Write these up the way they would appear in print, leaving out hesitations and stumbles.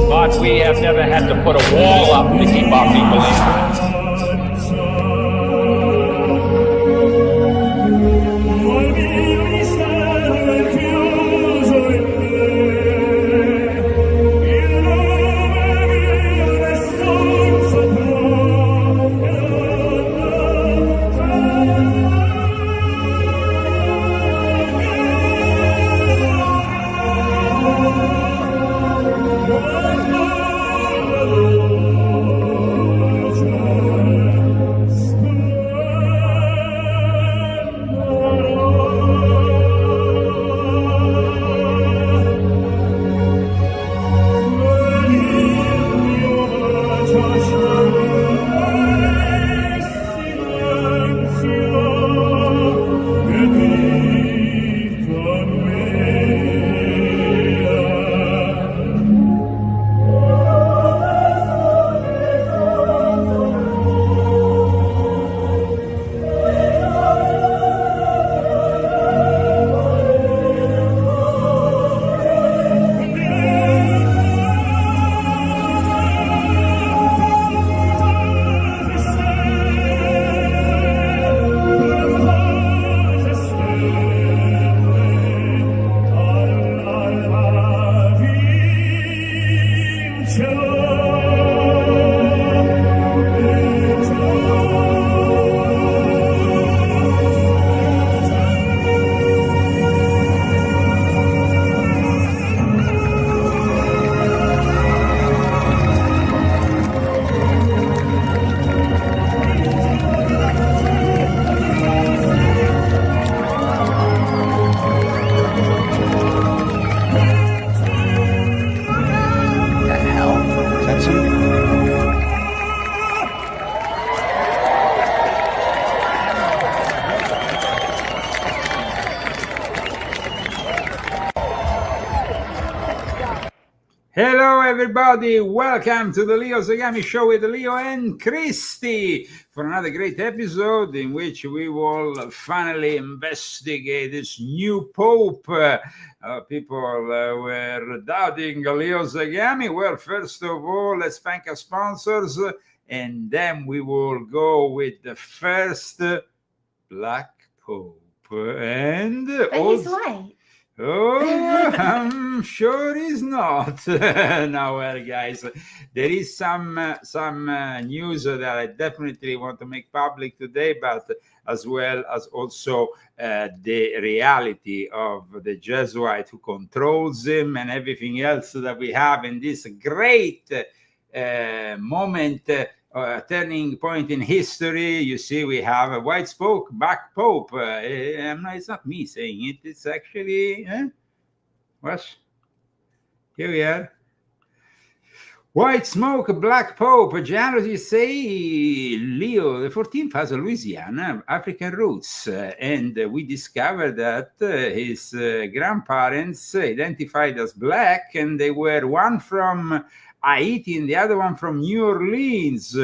But we have never had to put a wall up to keep our people in. Hello everybody, welcome to the Leo Zagami Show with Leo and Christy for another great episode in which we will finally investigate this new Pope. People were doubting Leo Zagami. Well, first of all, let's thank our sponsors and then we will go with the first Black Pope. And he's white. Oh, I'm sure he's not. Now, well, guys, there is some news that I definitely want to make public today, but as well as also the reality of the Jesuit who controls him and everything else that we have in this great moment. Turning point in history. You see, we have a white spoke Black Pope. It's not me saying it. It's actually what? Here we are. White smoke, Black Pope. Generally, you say Leo the 14th has a Louisiana African roots, and we discovered that his grandparents identified as black, and they were one from Haiti and the other one from New Orleans.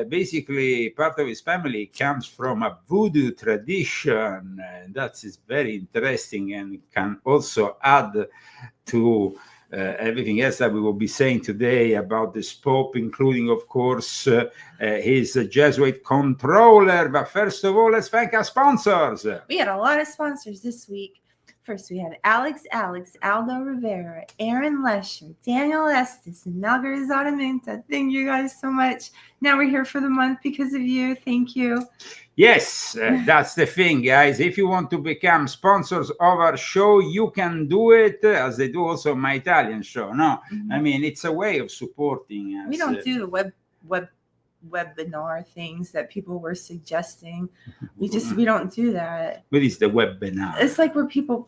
Basically, part of his family comes from a voodoo tradition. That is very interesting and can also add to everything else that we will be saying today about this Pope, including, of course, his Jesuit controller. But first of all, let's thank our sponsors. We had a lot of sponsors this week. First, we had Alex, Aldo Rivera, Aaron Lesher, Daniel Estes, and Margarita Minta. Thank you guys so much. Now we're here for the month because of you. Thank you. Yes, that's the thing, guys. If you want to become sponsors of our show, you can do it, as they do also my Italian show. No, I mean, it's a way of supporting us. We don't do the webinar things that people were suggesting. We don't do that. What is the webinar? It's like where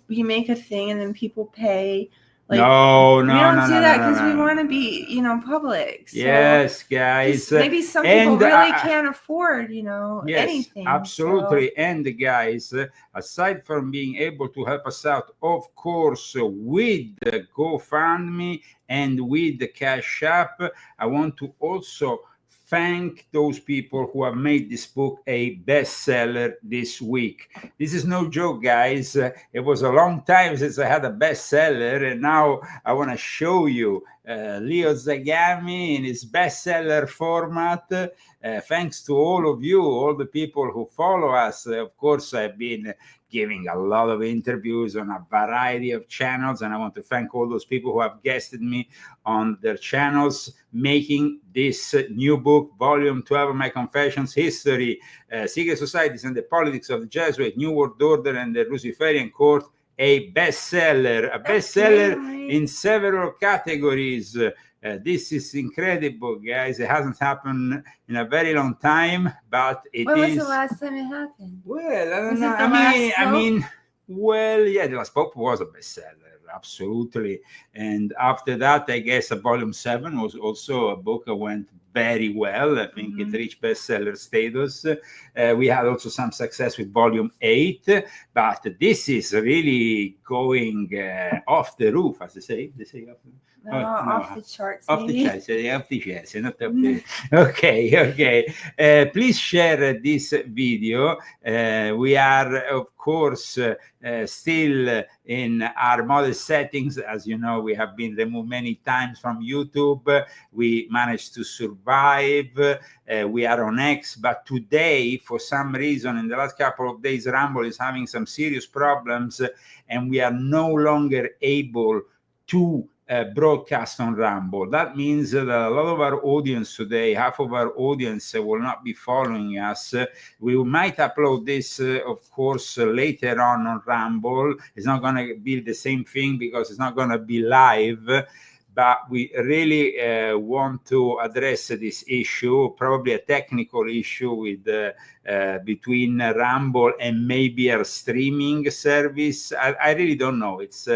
you make a thing and then people pay. Like, no, we don't do that because we want to be, public. So yes, guys. Maybe some people really can't afford, yes, anything. Absolutely. So. And guys, aside from being able to help us out, of course, with the GoFundMe and with the Cash App, I want to also thank those people who have made this book a bestseller this week. This is no joke, guys. It was a long time since I had a bestseller, and now I want to show you Leo Zagami in his bestseller format. Thanks to all of you, all the people who follow us. Of course, I've been giving a lot of interviews on a variety of channels, and I want to thank all those people who have guested me on their channels, making this new book, Volume 12 of My Confessions, History, Secret Societies and the Politics of the Jesuit, New World Order and the Luciferian Court, a bestseller, in several categories. This is incredible, guys. It hasn't happened in a very long time, but it when is. was the last time it happened? Well, I don't Was know. it the last I Pope? mean, well, yeah, the last Pope was a bestseller, absolutely. And after that, I guess Volume 7 was also a book that went very well. I think it reached bestseller status. We had also some success with Volume 8, but this is really going off the roof, as they say. They say off the roof. No, off the charts. Off the maybe. charts, off the charts, not up the. Okay. Please share this video. We are, of course, still in our modest settings. As you know, we have been removed many times from YouTube. We managed to survive. We are on X, but today, for some reason, in the last couple of days, Rumble is having some serious problems, and we are no longer able to broadcast on Rumble. That means that a lot of our audience today, half of our audience will not be following us. We might upload this, of course, later on Rumble. It's not going to be the same thing because it's not going to be live. But we really want to address this issue, probably a technical issue with between Rumble and maybe our streaming service. I really don't know. It's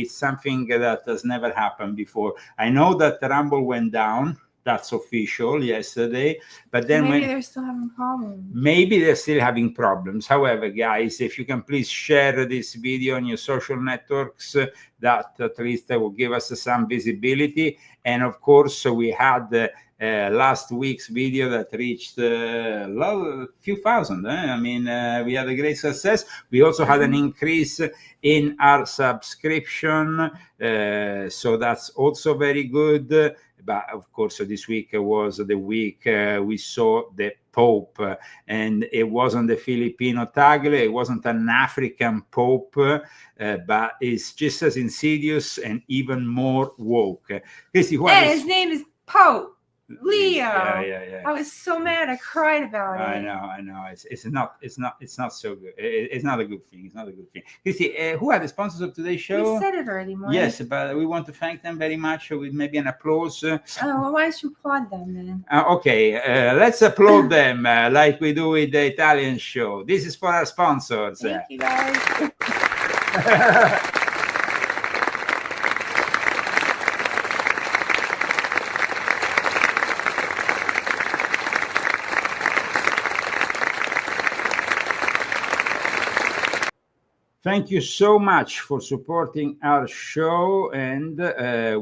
something that has never happened before. I know that Rumble went down. That's official yesterday. But then maybe they're still having problems. Maybe they're still having problems. However, guys, if you can please share this video on your social networks, that at least will give us some visibility. And of course, we had last week's video that reached a few thousand. I mean, we had a great success. We also had an increase in our subscription. So that's also very good. But of course, this week was the week we saw the Pope, and it wasn't the Filipino Tagle, it wasn't an African Pope, but it's just as insidious and even more woke. Christy, his name is Pope Leo. Yeah. I was so mad. I cried about it. I know. It's not so good. It's not a good thing. It's not a good thing. Christy, who are the sponsors of today's show? We said it already, Mark. Yes, but we want to thank them very much with maybe an applause. Oh, well, why don't you applaud them then? Okay, let's applaud them like we do with the Italian show. This is for our sponsors. Thank you, guys. Thank you so much for supporting our show, and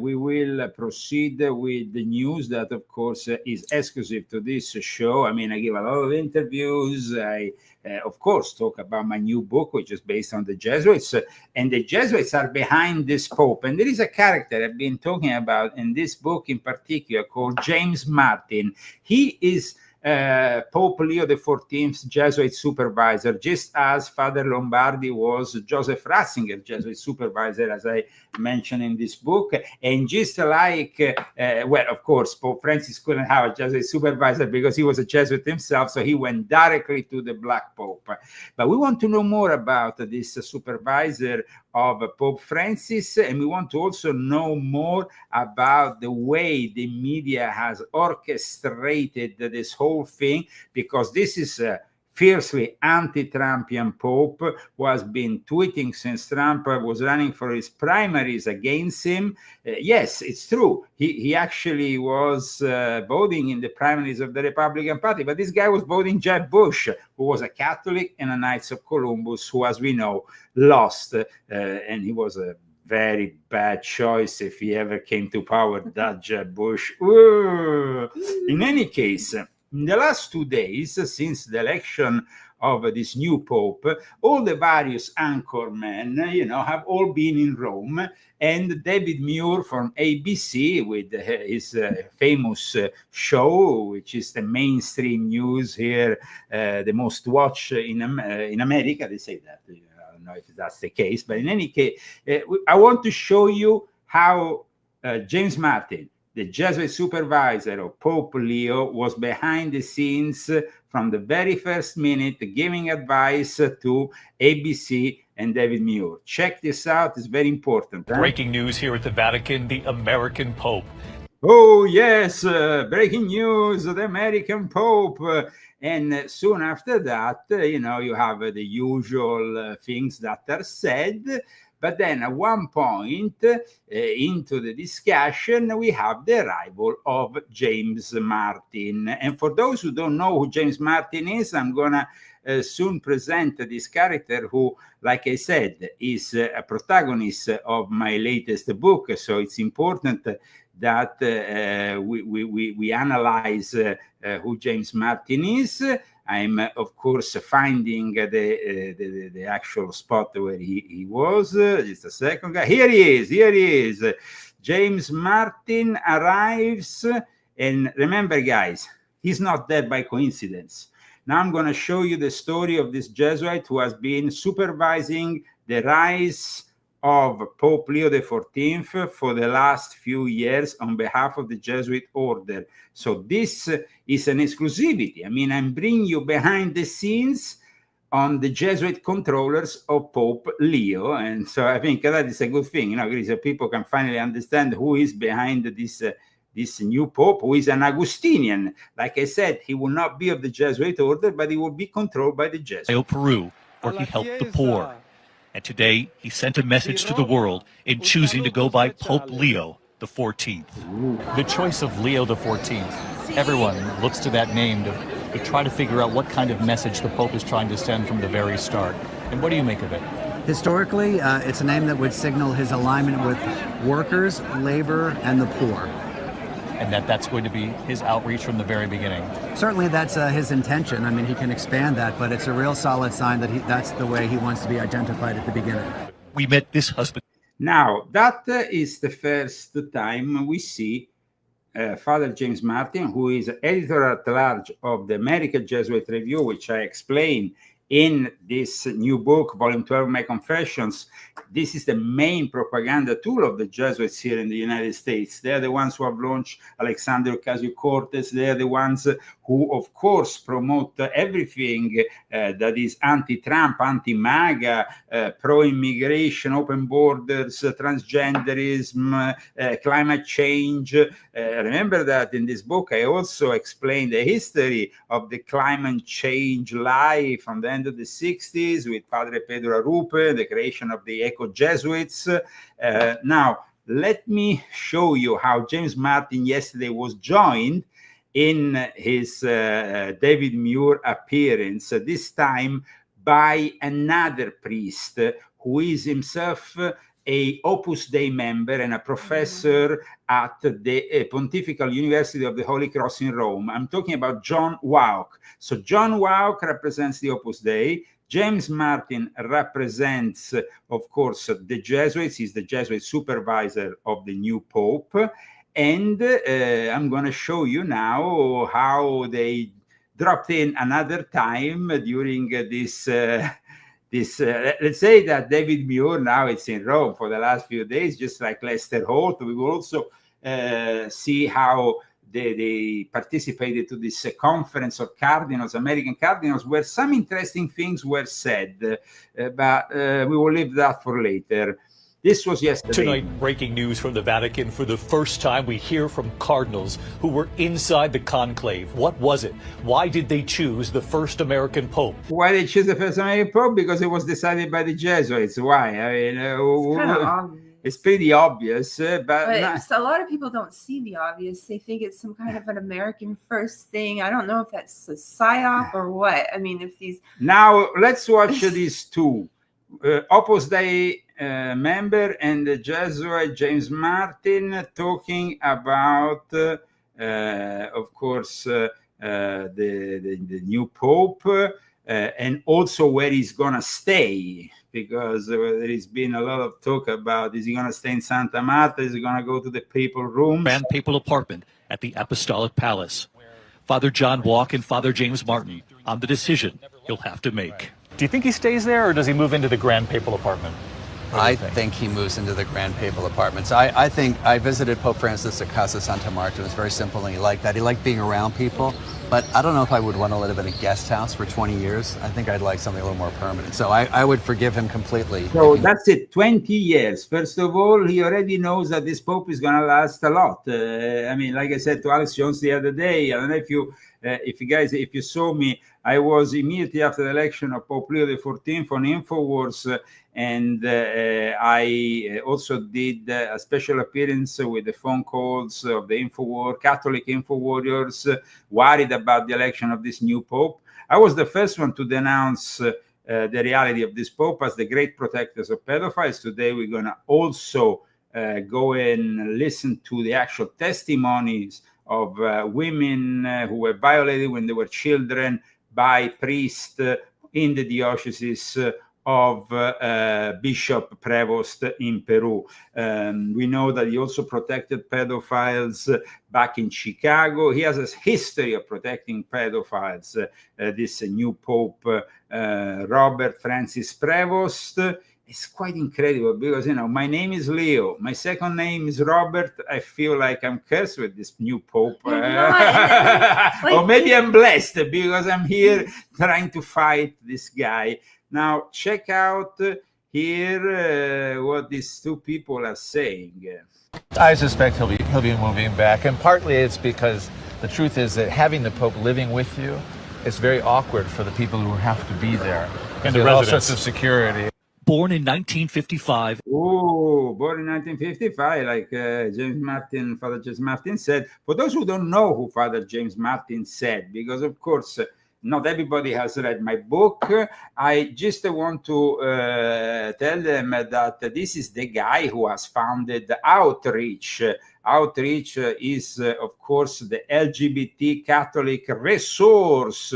we will proceed with the news that, of course, is exclusive to this show. I mean, I give a lot of interviews. I, of course, talk about my new book, which is based on the Jesuits, and the Jesuits are behind this Pope. And there is a character I've been talking about in this book in particular called James Martin. He is Pope Leo XIV's Jesuit supervisor, just as Father Lombardi was Joseph Ratzinger, Jesuit supervisor, as I mentioned in this book. And just like, well, of course, Pope Francis couldn't have a Jesuit supervisor because he was a Jesuit himself, so he went directly to the Black Pope. But we want to know more about this supervisor of Pope Francis, and we want to also know more about the way the media has orchestrated this whole thing, because this is a fiercely anti-Trumpian Pope who has been tweeting since Trump was running for his primaries against him. Yes, it's true. He actually was voting in the primaries of the Republican Party, but this guy was voting Jeb Bush, who was a Catholic and a Knights of Columbus, who, as we know, lost, and he was a very bad choice if he ever came to power, that Jeb Bush. Ooh. In any case, in the last 2 days, since the election of this new pope, all the various anchormen, have all been in Rome, and David Muir from ABC with his famous show, which is the mainstream news here, the most watched in America. They say that. I don't know if that's the case, but in any case, I want to show you how James Martin, the Jesuit supervisor of Pope Leo, was behind the scenes from the very first minute, giving advice to ABC and David Muir. Check this out, it's very important. Breaking news here at the Vatican, the American Pope. Oh, yes, breaking news, the American Pope. And soon after that, you have the usual things that are said. But then at one point into the discussion, we have the arrival of James Martin. And for those who don't know who James Martin is, I'm going to soon present this character who, like I said, is a protagonist of my latest book. So it's important that we analyze who James Martin is. I'm, of course, finding the actual spot where he was. Just a second. Here he is. James Martin arrives. And remember, guys, he's not there by coincidence. Now I'm going to show you the story of this Jesuit who has been supervising the rise of Pope Leo XIV for the last few years on behalf of the Jesuit order. So this is an exclusivity. I mean, I'm bringing you behind the scenes on the Jesuit controllers of Pope Leo. And so I think that is a good thing, so people can finally understand who is behind this new Pope, who is an Augustinian. Like I said, he will not be of the Jesuit order, but he will be controlled by the Jesuits. Peru, where he helped the poor. And today, he sent a message to the world in choosing to go by Pope Leo XIV. The choice of Leo XIV, everyone looks to that name to try to figure out what kind of message the Pope is trying to send from the very start. And what do you make of it? Historically, it's a name that would signal his alignment with workers, labor, and the poor. And that's going to be his outreach from the very beginning. Certainly that's his intention. I mean, he can expand that, but it's a real solid sign that that's the way he wants to be identified at the beginning. We met this husband. Now, that is the first time we see Father James Martin, who is editor-at-large of the American Jesuit Review, which I explain in this new book, Volume 12, My Confessions. This is the main propaganda tool of the Jesuits here in the United States. They're the ones who have launched Alexander Ocasio-Cortez. They're the ones who, of course, promote everything that is anti-Trump, anti-MAGA, pro-immigration, open borders, transgenderism, climate change. Remember that in this book, I also explained the history of the climate change lie from the end of the 60s with Padre Pedro Arrupe, the creation of the eco-Jesuits. Now, let me show you how James Martin yesterday was joined in his David Muir appearance, this time by another priest who is himself a Opus Dei member and a professor at the Pontifical University of the Holy Cross in Rome. I'm talking about John Wauck. So John Wauck represents the Opus Dei. James Martin represents, of course, the Jesuits. He's the Jesuit supervisor of the new Pope. And I'm going to show you now how they dropped in another time during this let's say that David Muir now it's in Rome for the last few days, just like Lester Holt. We will also see how they participated to this conference of cardinals, American cardinals, where some interesting things were said, but we will leave that for later. This was yesterday. Tonight, breaking news from the Vatican. For the first time, we hear from cardinals who were inside the conclave. What was it? Why did they choose the first American Pope? Why they choose the first American Pope? Because it was decided by the Jesuits. Why? I mean, It's kind of obvious. It's pretty obvious, but so a lot of people don't see the obvious. They think it's some kind of an American first thing. I don't know if that's a psyop or what. I mean, if these... Now, let's watch these two. Opus Dei member and the Jesuit James Martin talking about, of course, the new Pope, and also where he's going to stay, because there has been a lot of talk about, is he going to stay in Santa Marta? Is he going to go to the papal rooms? Grand Papal apartment at the Apostolic Palace. Father John Walk and Father James Martin on the decision he'll have to make. Do you think he stays there, or does he move into the Grand Papal apartment? I think he moves into the Grand Papal Apartments. I think I visited Pope Francis at Casa Santa Marta. It was very simple, and he liked that. He liked being around people, but I don't know if I would want to live in a guest house for 20 years. I think I'd like something a little more permanent. So I would forgive him completely. So that's it, 20 years. First of all, he already knows that this Pope is going to last a lot. I mean, like I said to Alex Jones the other day, I don't know if you saw me, I was immediately after the election of Pope Leo XIV on InfoWars, and I also did a special appearance with the phone calls of the Catholic info warriors worried about the election of this new Pope. I was the first one to denounce the reality of this Pope as the great protectors of pedophiles. Today we're going to also go and listen to the actual testimonies of women who were violated when they were children by priests in the dioceses of Bishop Prevost in Peru. We know that he also protected pedophiles back in Chicago. He has a history of protecting pedophiles. This new Pope, Robert Francis Prevost, it's quite incredible because, you know, my name is Leo. My second name is Robert. I feel like I'm cursed with this new Pope. Or maybe I'm blessed because I'm here trying to fight this guy. Now, check out here what these two people are saying. I suspect he'll be moving back, and partly it's because the truth is that having the Pope living with you is very awkward for the people who have to be there. And the all residents. sorts of security. Born in 1955. Oh, born in 1955, like Father James Martin said. For those who don't know who Father James Martin said, because of course, not everybody has read my book. I just want to tell them that this is the guy who has founded Outreach. Outreach is, of course, the LGBT Catholic resource.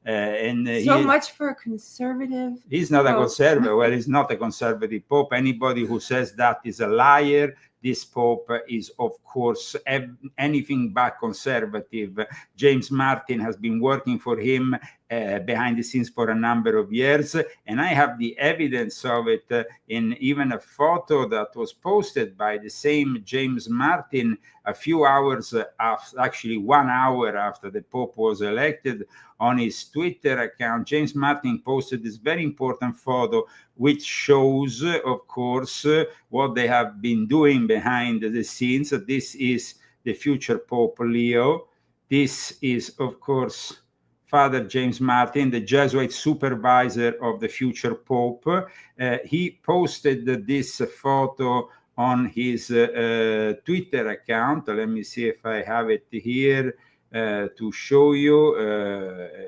Much for a conservative. He's not a Pope. conservative. Well, he's not a conservative Pope. Anybody who says that is a liar. This Pope is, of course, anything but conservative. James Martin has been working for him behind the scenes for a number of years, and I have the evidence of it in even a photo that was posted by the same James Martin a few hours after, actually 1 hour after the Pope was elected. On his Twitter account, James Martin posted this very important photo, which shows, of course, what they have been doing behind the scenes. This is the future Pope Leo. This is, of course, Father James Martin, the Jesuit supervisor of the future Pope. He posted this photo on his Twitter account. Let me see if I have it here to show you.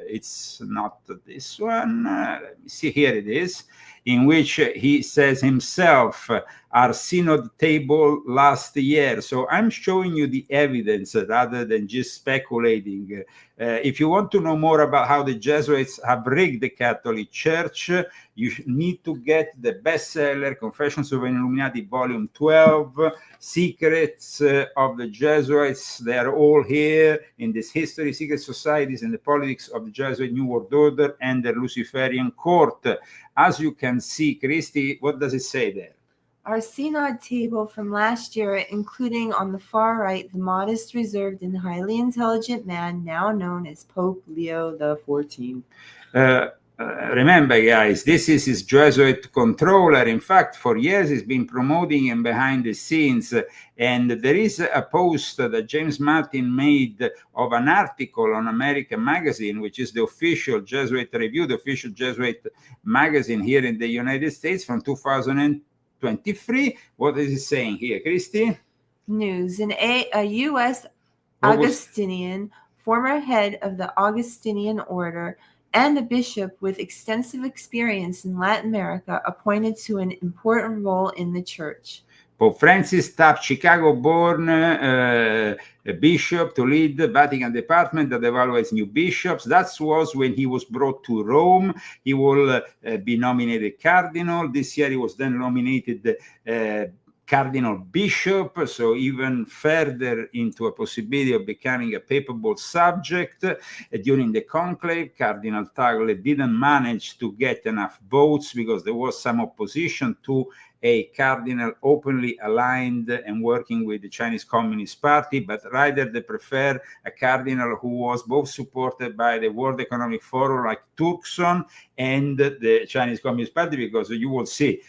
It's not this one. Let me see, here it is, in which he says himself, our synod table last year. So I'm showing you the evidence rather than just speculating. If you want to know more about how the Jesuits have rigged the Catholic Church, you need to get the bestseller, Confessions of an Illuminati, Volume 12, Secrets of the Jesuits. They are all here in this history, secret societies and the politics of the Jesuit New World Order and the Luciferian court. As you can see, Christy, what does it say there? Our synod table from last year, including on the far right, the modest, reserved, and highly intelligent man now known as Pope Leo XIV. Remember, guys, this is his Jesuit controller. In fact, for years he's been promoting him behind the scenes. And there is a post that James Martin made of an article on American Magazine, which is the official Jesuit review, the official Jesuit magazine here in the United States from 2023. What is it saying here, Christy? News. A U.S. Augustinian, former head of the Augustinian order, and a bishop with extensive experience in Latin America appointed to an important role in the church. Pope Francis tapped Chicago-born bishop to lead the Vatican department that evaluates new bishops. That was when he was brought to Rome. He will be nominated cardinal. This year he was then nominated Cardinal Bishop, so even further into a possibility of becoming a papal subject. During the conclave, Cardinal Tagle didn't manage to get enough votes because there was some opposition to a cardinal openly aligned and working with the Chinese Communist Party, but rather they prefer a cardinal who was both supported by the World Economic Forum like Turkson and the Chinese Communist Party, because you will see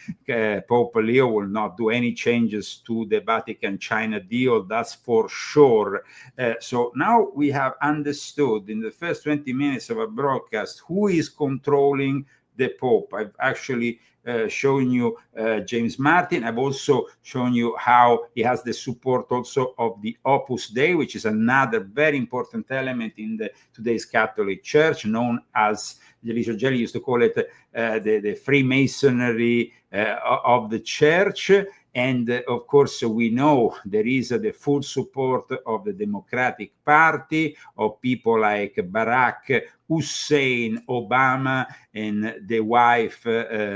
Pope Leo will not do any changes to the Vatican-China deal, that's for sure. So now we have understood in the first 20 minutes of a broadcast who is controlling the Pope. I've actually shown you James Martin. I've also shown you how he has the support also of the Opus Dei, which is another very important element in the today's Catholic Church, known as, Licio Gelli used to call it the Freemasonry of the Church. And of course, we know there is the full support of the Democratic Party, of people like Barack Hussein Obama and the wife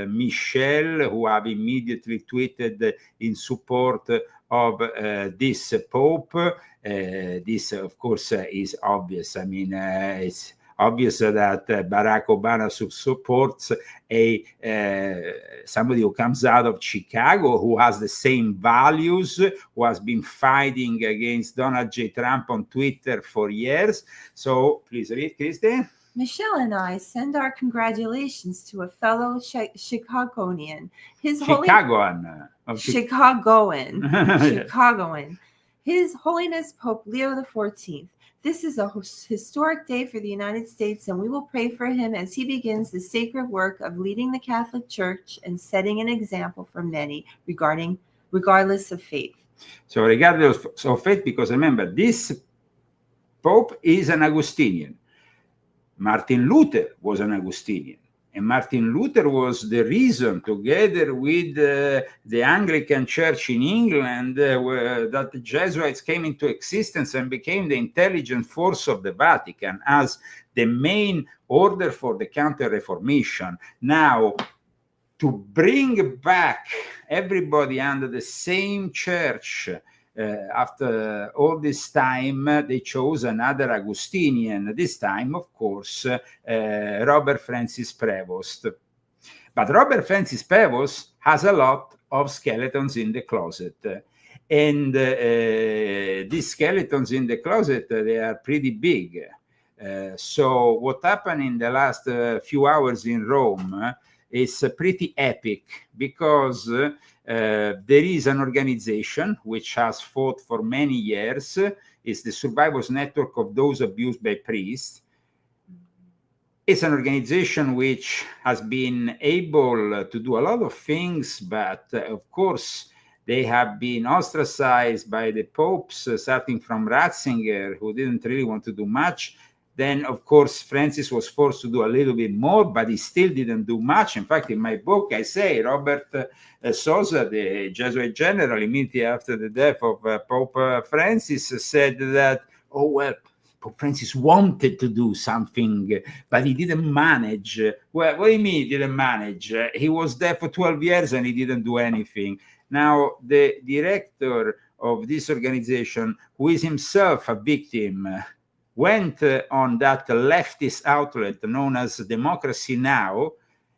Michelle, who have immediately tweeted in support of this Pope. This, of course, is obvious. I mean, it's obvious that Barack Obama supports somebody who comes out of Chicago, who has the same values, who has been fighting against Donald J. Trump on Twitter for years. So please read, Christine. Michelle and I send our congratulations to a fellow Chicagoan. Chicagoan. His Holiness Pope Leo XIV. This is a historic day for the United States, and we will pray for him as he begins the sacred work of leading the Catholic Church and setting an example for many regardless of faith. So regardless of faith, because remember, this Pope is an Augustinian. Martin Luther was an Augustinian. And Martin Luther was the reason, together with the Anglican Church in England, that the Jesuits came into existence and became the intelligent force of the Vatican as the main order for the Counter-Reformation. Now, to bring back everybody under the same church, after all this time, they chose another Augustinian, this time, of course, Robert Francis Prevost. But Robert Francis Prevost has a lot of skeletons in the closet. And these skeletons in the closet, they are pretty big. So what happened in the last few hours in Rome is pretty epic, because there is an organization which has fought for many years. It's the Survivors Network of Those Abused by Priests. It's an organization which has been able to do a lot of things, but of course, they have been ostracized by the popes, starting from Ratzinger, who didn't really want to do much. Then, of course, Francis was forced to do a little bit more, but he still didn't do much. In fact, in my book, I say Robert Sosa, the Jesuit general, immediately after the death of Pope Francis, said that, oh, well, Pope Francis wanted to do something, but he didn't manage. Well, what do you mean he didn't manage? He was there for 12 years and he didn't do anything. Now, the director of this organization, who is himself a victim, went on that leftist outlet known as Democracy Now!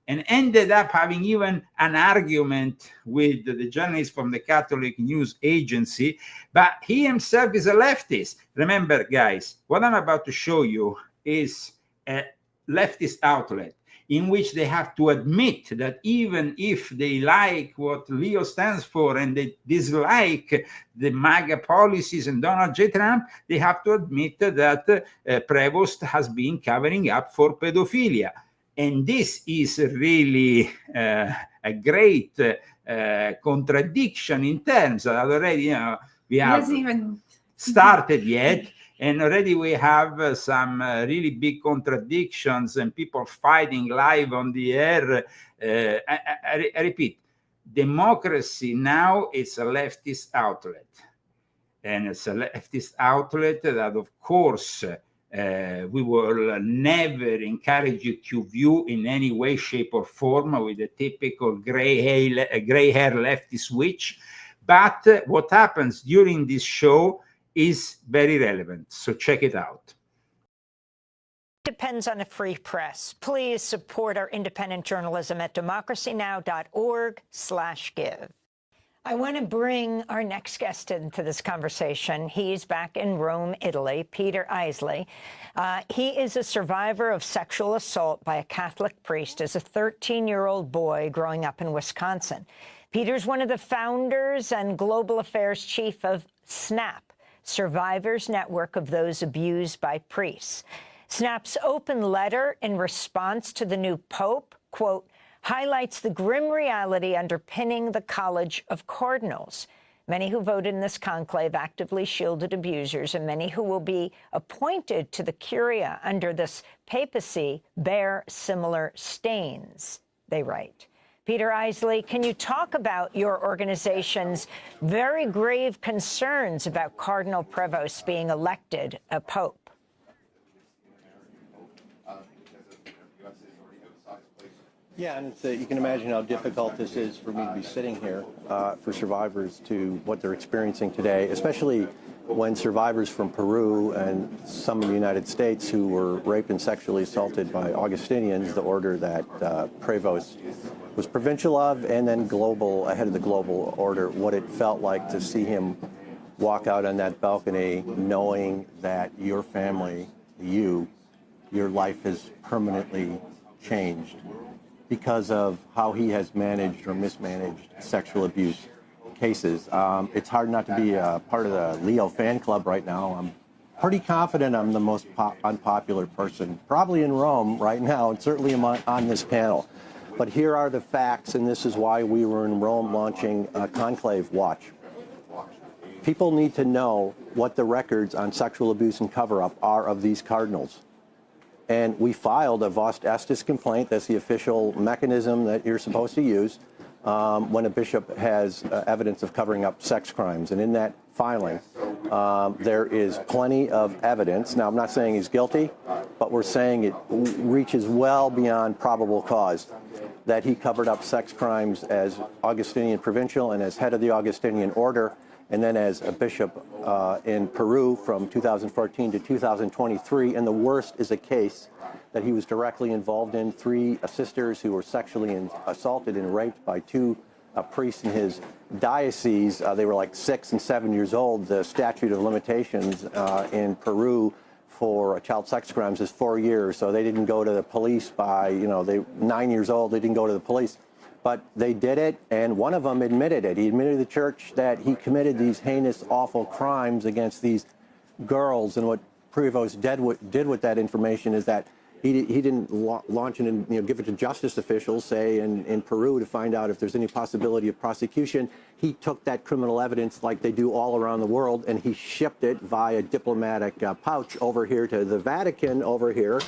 And ended up having even an argument with the journalist from the Catholic News Agency, but he himself is a leftist. Remember, guys, what I'm about to show you is a leftist outlet in which they have to admit that even if they like what Leo stands for and they dislike the MAGA policies and Donald J. Trump, they have to admit that Prevost has been covering up for pedophilia. And this is really a great contradiction in terms that already we haven't even started yet. And already we have some really big contradictions and people fighting live on the air. I repeat, democracy now is a leftist outlet. And it's a leftist outlet that, of course, we will never encourage you to view in any way, shape, or form with a typical gray hair leftist witch. But what happens during this show is very relevant. So check it out. Depends on a free press. Please support our independent journalism at democracynow.org/give. I want to bring our next guest into this conversation. He's back in Rome, Italy, Peter Isley. He is a survivor of sexual assault by a Catholic priest as a 13-year-old boy growing up in Wisconsin. Peter's one of the founders and global affairs chief of SNAP, Survivors Network of Those Abused by Priests. SNAP's open letter in response to the new Pope, quote, highlights the grim reality underpinning the College of Cardinals. Many who voted in this conclave actively shielded abusers, and many who will be appointed to the curia under this papacy bear similar stains, they write. Peter Isley, can you talk about your organization's very grave concerns about Cardinal Prevost being elected a pope? Yeah, and you can imagine how difficult this is for me to be sitting here for survivors to what they're experiencing today, especially when survivors from Peru and some of the United States who were raped and sexually assaulted by Augustinians, the order that Prevost was provincial of, and then global, ahead of the global order, what it felt like to see him walk out on that balcony knowing that your family, your life has permanently changed because of how he has managed or mismanaged sexual abuse cases. It's hard not to be a part of the Leo fan club right now. I'm pretty confident I'm the most unpopular person, probably in Rome right now, and certainly on this panel. But here are the facts, and this is why we were in Rome launching Conclave Watch. People need to know what the records on sexual abuse and cover-up are of these cardinals. And we filed a Vos Estis complaint. That's the official mechanism that you're supposed to use when a bishop has evidence of covering up sex crimes. And in that filing, there is plenty of evidence. Now, I'm not saying he's guilty, but we're saying it reaches well beyond probable cause that he covered up sex crimes as Augustinian provincial and as head of the Augustinian order, and then as a bishop in Peru from 2014 to 2023. And the worst is a case that he was directly involved in. 3 sisters who were sexually assaulted and raped by 2 priests in his diocese. They were like 6 and 7 years old. The statute of limitations in Peru for child sex crimes is 4 years. So they didn't go to the police by, they 9 years old, they didn't go to the police. But they did it, and one of them admitted it. He admitted to the church that he committed these heinous, awful crimes against these girls. And what Prevost did with that information is that he didn't launch it and give it to justice officials, say in Peru, to find out if there's any possibility of prosecution. He took that criminal evidence, like they do all around the world, and he shipped it via diplomatic pouch over here to the Vatican over here.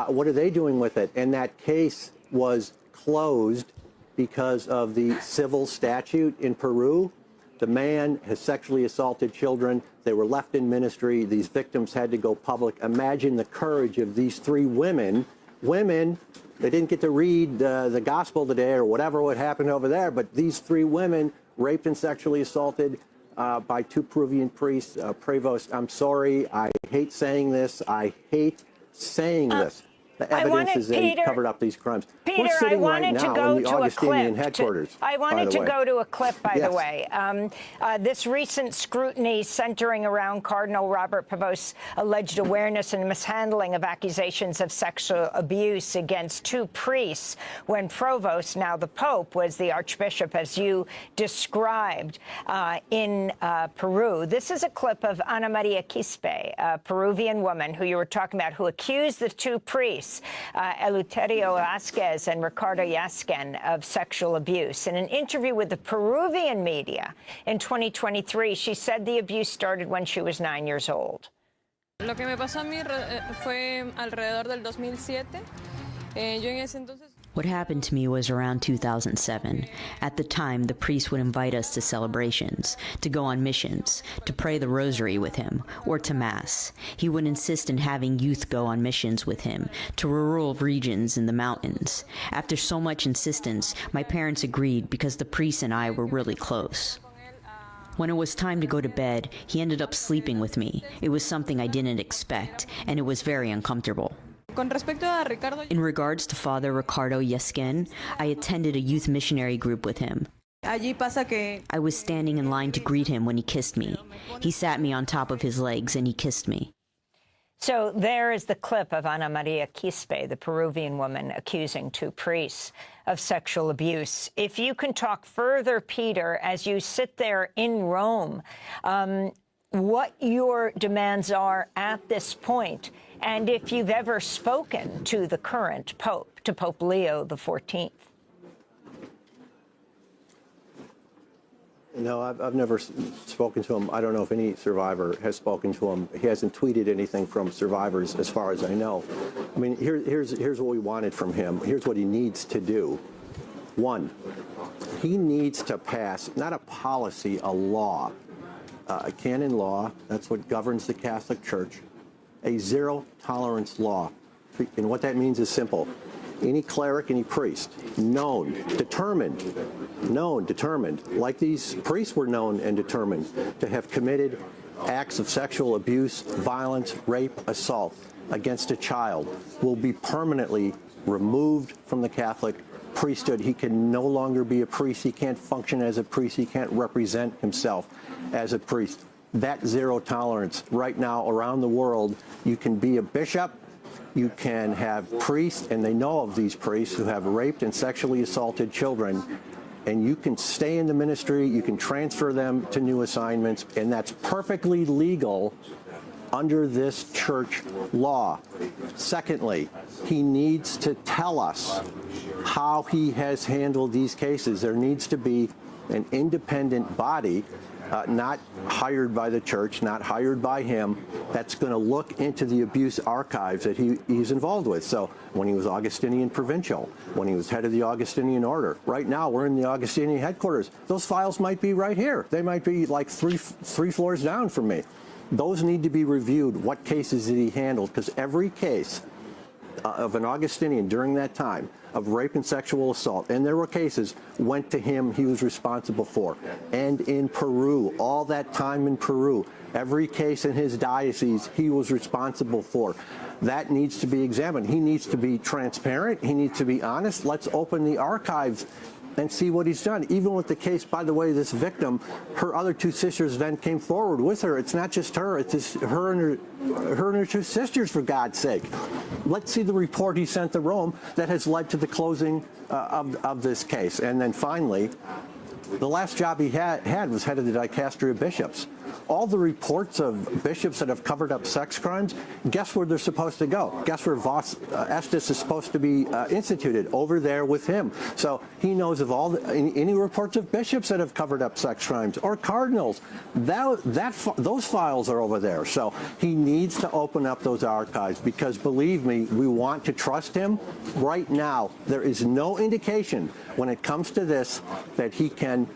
What are they doing with it? And that case was closed because of the civil statute in Peru. The man has sexually assaulted children. They were left in ministry. These victims had to go public. Imagine the courage of these 3 women. They didn't get to read the gospel today or whatever what happened over there, but these 3 women raped and sexually assaulted by 2 Peruvian priests. Prevost, I'm sorry. I hate saying this. The evidence is that he covered up these crimes. Peter, I wanted to go to a clip. I wanted to go to a clip, by the way. This recent scrutiny centering around Cardinal Robert Prevost's alleged awareness and mishandling of accusations of sexual abuse against 2 priests when Provost, now the Pope, was the Archbishop, as you described, in Peru. This is a clip of Ana Maria Quispe, a Peruvian woman who you were talking about, who accused the 2 priests, Eleuterio Vázquez and Ricardo Yasken, of sexual abuse. In an interview with the Peruvian media in 2023, she said the abuse started when she was 9 years old. Lo que me pasó a mí fue alrededor del 2007. Yo en ese entonces. What happened to me was around 2007. At the time, the priest would invite us to celebrations, to go on missions, to pray the rosary with him, or to Mass. He would insist on having youth go on missions with him, to rural regions in the mountains. After so much insistence, my parents agreed because the priest and I were really close. When it was time to go to bed, he ended up sleeping with me. It was something I didn't expect, and it was very uncomfortable. Con respecto a Ricardo. In regards to Father Ricardo Yesquin, I attended a youth missionary group with him. Allí pasa que. I was standing in line to greet him when he kissed me. He sat me on top of his legs and he kissed me. So there is the clip of Ana Maria Quispe, the Peruvian woman accusing two priests of sexual abuse. If you can talk further, Peter, as you sit there in Rome, what your demands are at this point, and if you've ever spoken to the current Pope, to Pope Leo XIV. No, I've never spoken to him. I don't know if any survivor has spoken to him. He hasn't tweeted anything from survivors as far as I know. I mean, here's what we wanted from him. Here's what he needs to do. One, he needs to pass, not a policy, a law, a canon law. That's what governs the Catholic Church. A zero-tolerance law. And what that means is simple. Any cleric, any priest, known, determined, like these priests were known and determined to have committed acts of sexual abuse, violence, rape, assault against a child, will be permanently removed from the Catholic priesthood. He can no longer be a priest. He can't function as a priest. He can't represent himself as a priest. That zero tolerance right now around the world, you can be a bishop, you can have priests, and they know of these priests who have raped and sexually assaulted children, and you can stay in the ministry, you can transfer them to new assignments, and that's perfectly legal under this church law. Secondly, he needs to tell us how he has handled these cases. There needs to be an independent body, not hired by the church, not hired by him, that's going to look into the abuse archives that he's involved with. So when he was Augustinian Provincial, when he was head of the Augustinian Order, right now we're in the Augustinian headquarters. Those files might be right here. They might be like three floors down from me. Those need to be reviewed. What cases did he handle? Because every case of an Augustinian during that time of rape and sexual assault, and there were cases, went to him, he was responsible for. And in Peru, all that time in Peru, every case in his diocese, he was responsible for. That needs to be examined. He needs to be transparent. He needs to be honest. Let's open the archives and see what he's done. Even with the case, by the way, this victim, her other two sisters then came forward with her. It's not just her, it's just her and her two sisters, for God's sake. Let's see the report he sent to Rome that has led to the closing of this case. And then finally, the last job he had was head of the Dicastery of Bishops. All the reports of bishops that have covered up sex crimes, guess where they're supposed to go? Guess where Vos Estes is supposed to be instituted? Over there with him. So he knows of all any reports of bishops that have covered up sex crimes or cardinals. Those files are over there. So he needs to open up those archives because, believe me, we want to trust him. Right now, there is no indication when it comes to this that he can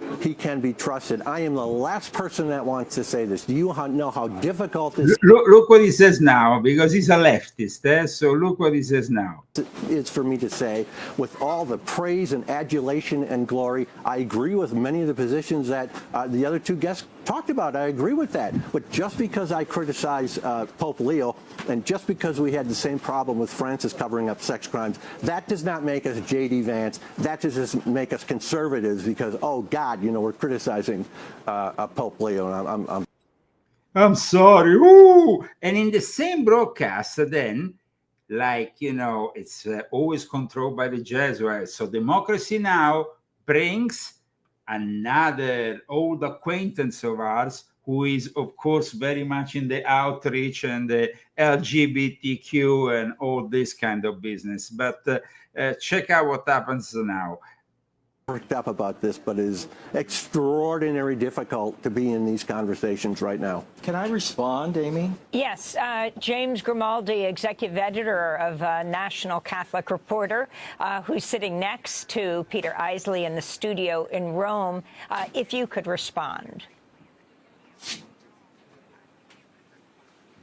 be trusted. I am the last person that wants to say this. Do you know how difficult this look what he says now, because he's a leftist, so look what he says now. Is for me to say, with all the praise and adulation and glory, I agree with many of the positions that the other two guests talked about. I agree with that. But just because I criticize Pope Leo, and just because we had the same problem with Francis covering up sex crimes, that does not make us J.D. Vance. That does just make us conservatives because, oh God, we're criticizing Pope Leo. And I'm sorry. Ooh. And in the same broadcast, then, it's always controlled by the Jesuits. So Democracy Now! Brings another old acquaintance of ours who is, of course, very much in the outreach and the LGBTQ and all this kind of business. But check out what happens now. worked up about this, but it is extraordinarily difficult to be in these conversations right now. Can I respond, Amy? Yes. James Grimaldi, executive editor of National Catholic Reporter, who's sitting next to Peter Isley in the studio in Rome, if you could respond.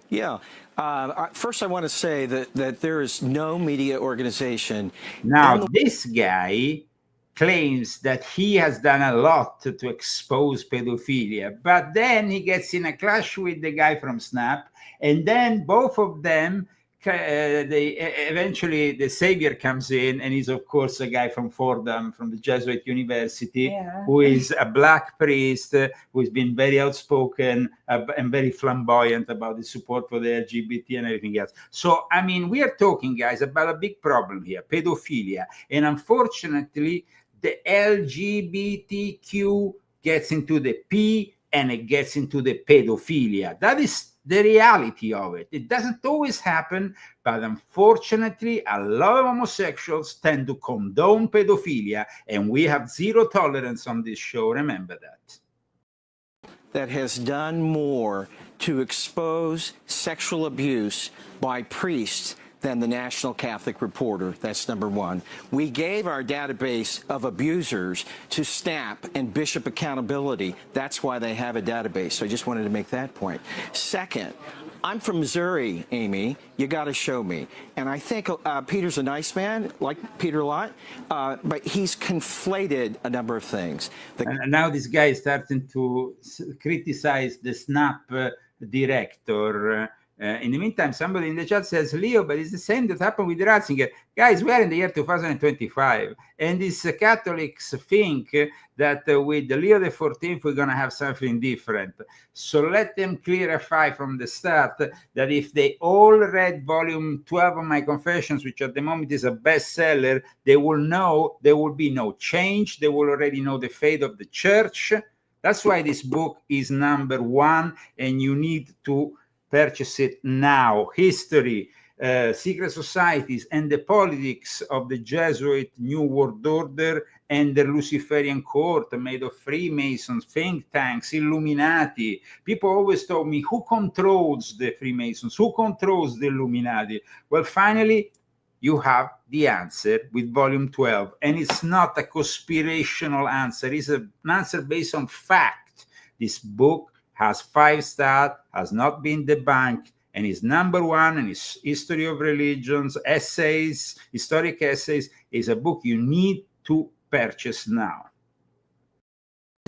Yeah. First, I want to say that there is no media organization. Now, this guy claims that he has done a lot to expose pedophilia, but then he gets in a clash with the guy from Snap, and then both of them, eventually the savior comes in, and he's of course a guy from Fordham, from the Jesuit University, who is a black priest who's been very outspoken and very flamboyant about the support for the LGBT and everything else. So, I mean, we are talking, guys, about a big problem here, pedophilia, and unfortunately, the LGBTQ gets into the P and it gets into the pedophilia. That is the reality of it. It doesn't always happen, but unfortunately, a lot of homosexuals tend to condone pedophilia, and we have zero tolerance on this show. Remember that. That has done more to expose sexual abuse by priests than the National Catholic Reporter. That's number one. We gave our database of abusers to SNAP and Bishop Accountability. That's why they have a database. So I just wanted to make that point. Second, I'm from Missouri, Amy. You got to show me. And I think Peter's a nice man, like Peter a lot, but he's conflated a number of things. And now this guy is starting to criticize the SNAP director. In the meantime, somebody in the chat says, Leo, but it's the same that happened with Ratzinger. Guys, we are in the year 2025, and these Catholics think that with Leo the 14th, we're going to have something different. So let them clarify from the start that if they all read volume 12 of my Confessions, which at the moment is a bestseller, they will know there will be no change. They will already know the fate of the church. That's why this book is number one, and you need to purchase it now. History, secret societies, and the politics of the Jesuit New World Order and the Luciferian court made of Freemasons, think tanks, Illuminati. People always told me, who controls the Freemasons? Who controls the Illuminati? Well, finally, you have the answer with volume 12. And it's not a conspirational answer. It's an answer based on fact. This book has 5 stars, has not been debunked, and is number one in his history of religions, essays, historic essays, is a book you need to purchase now.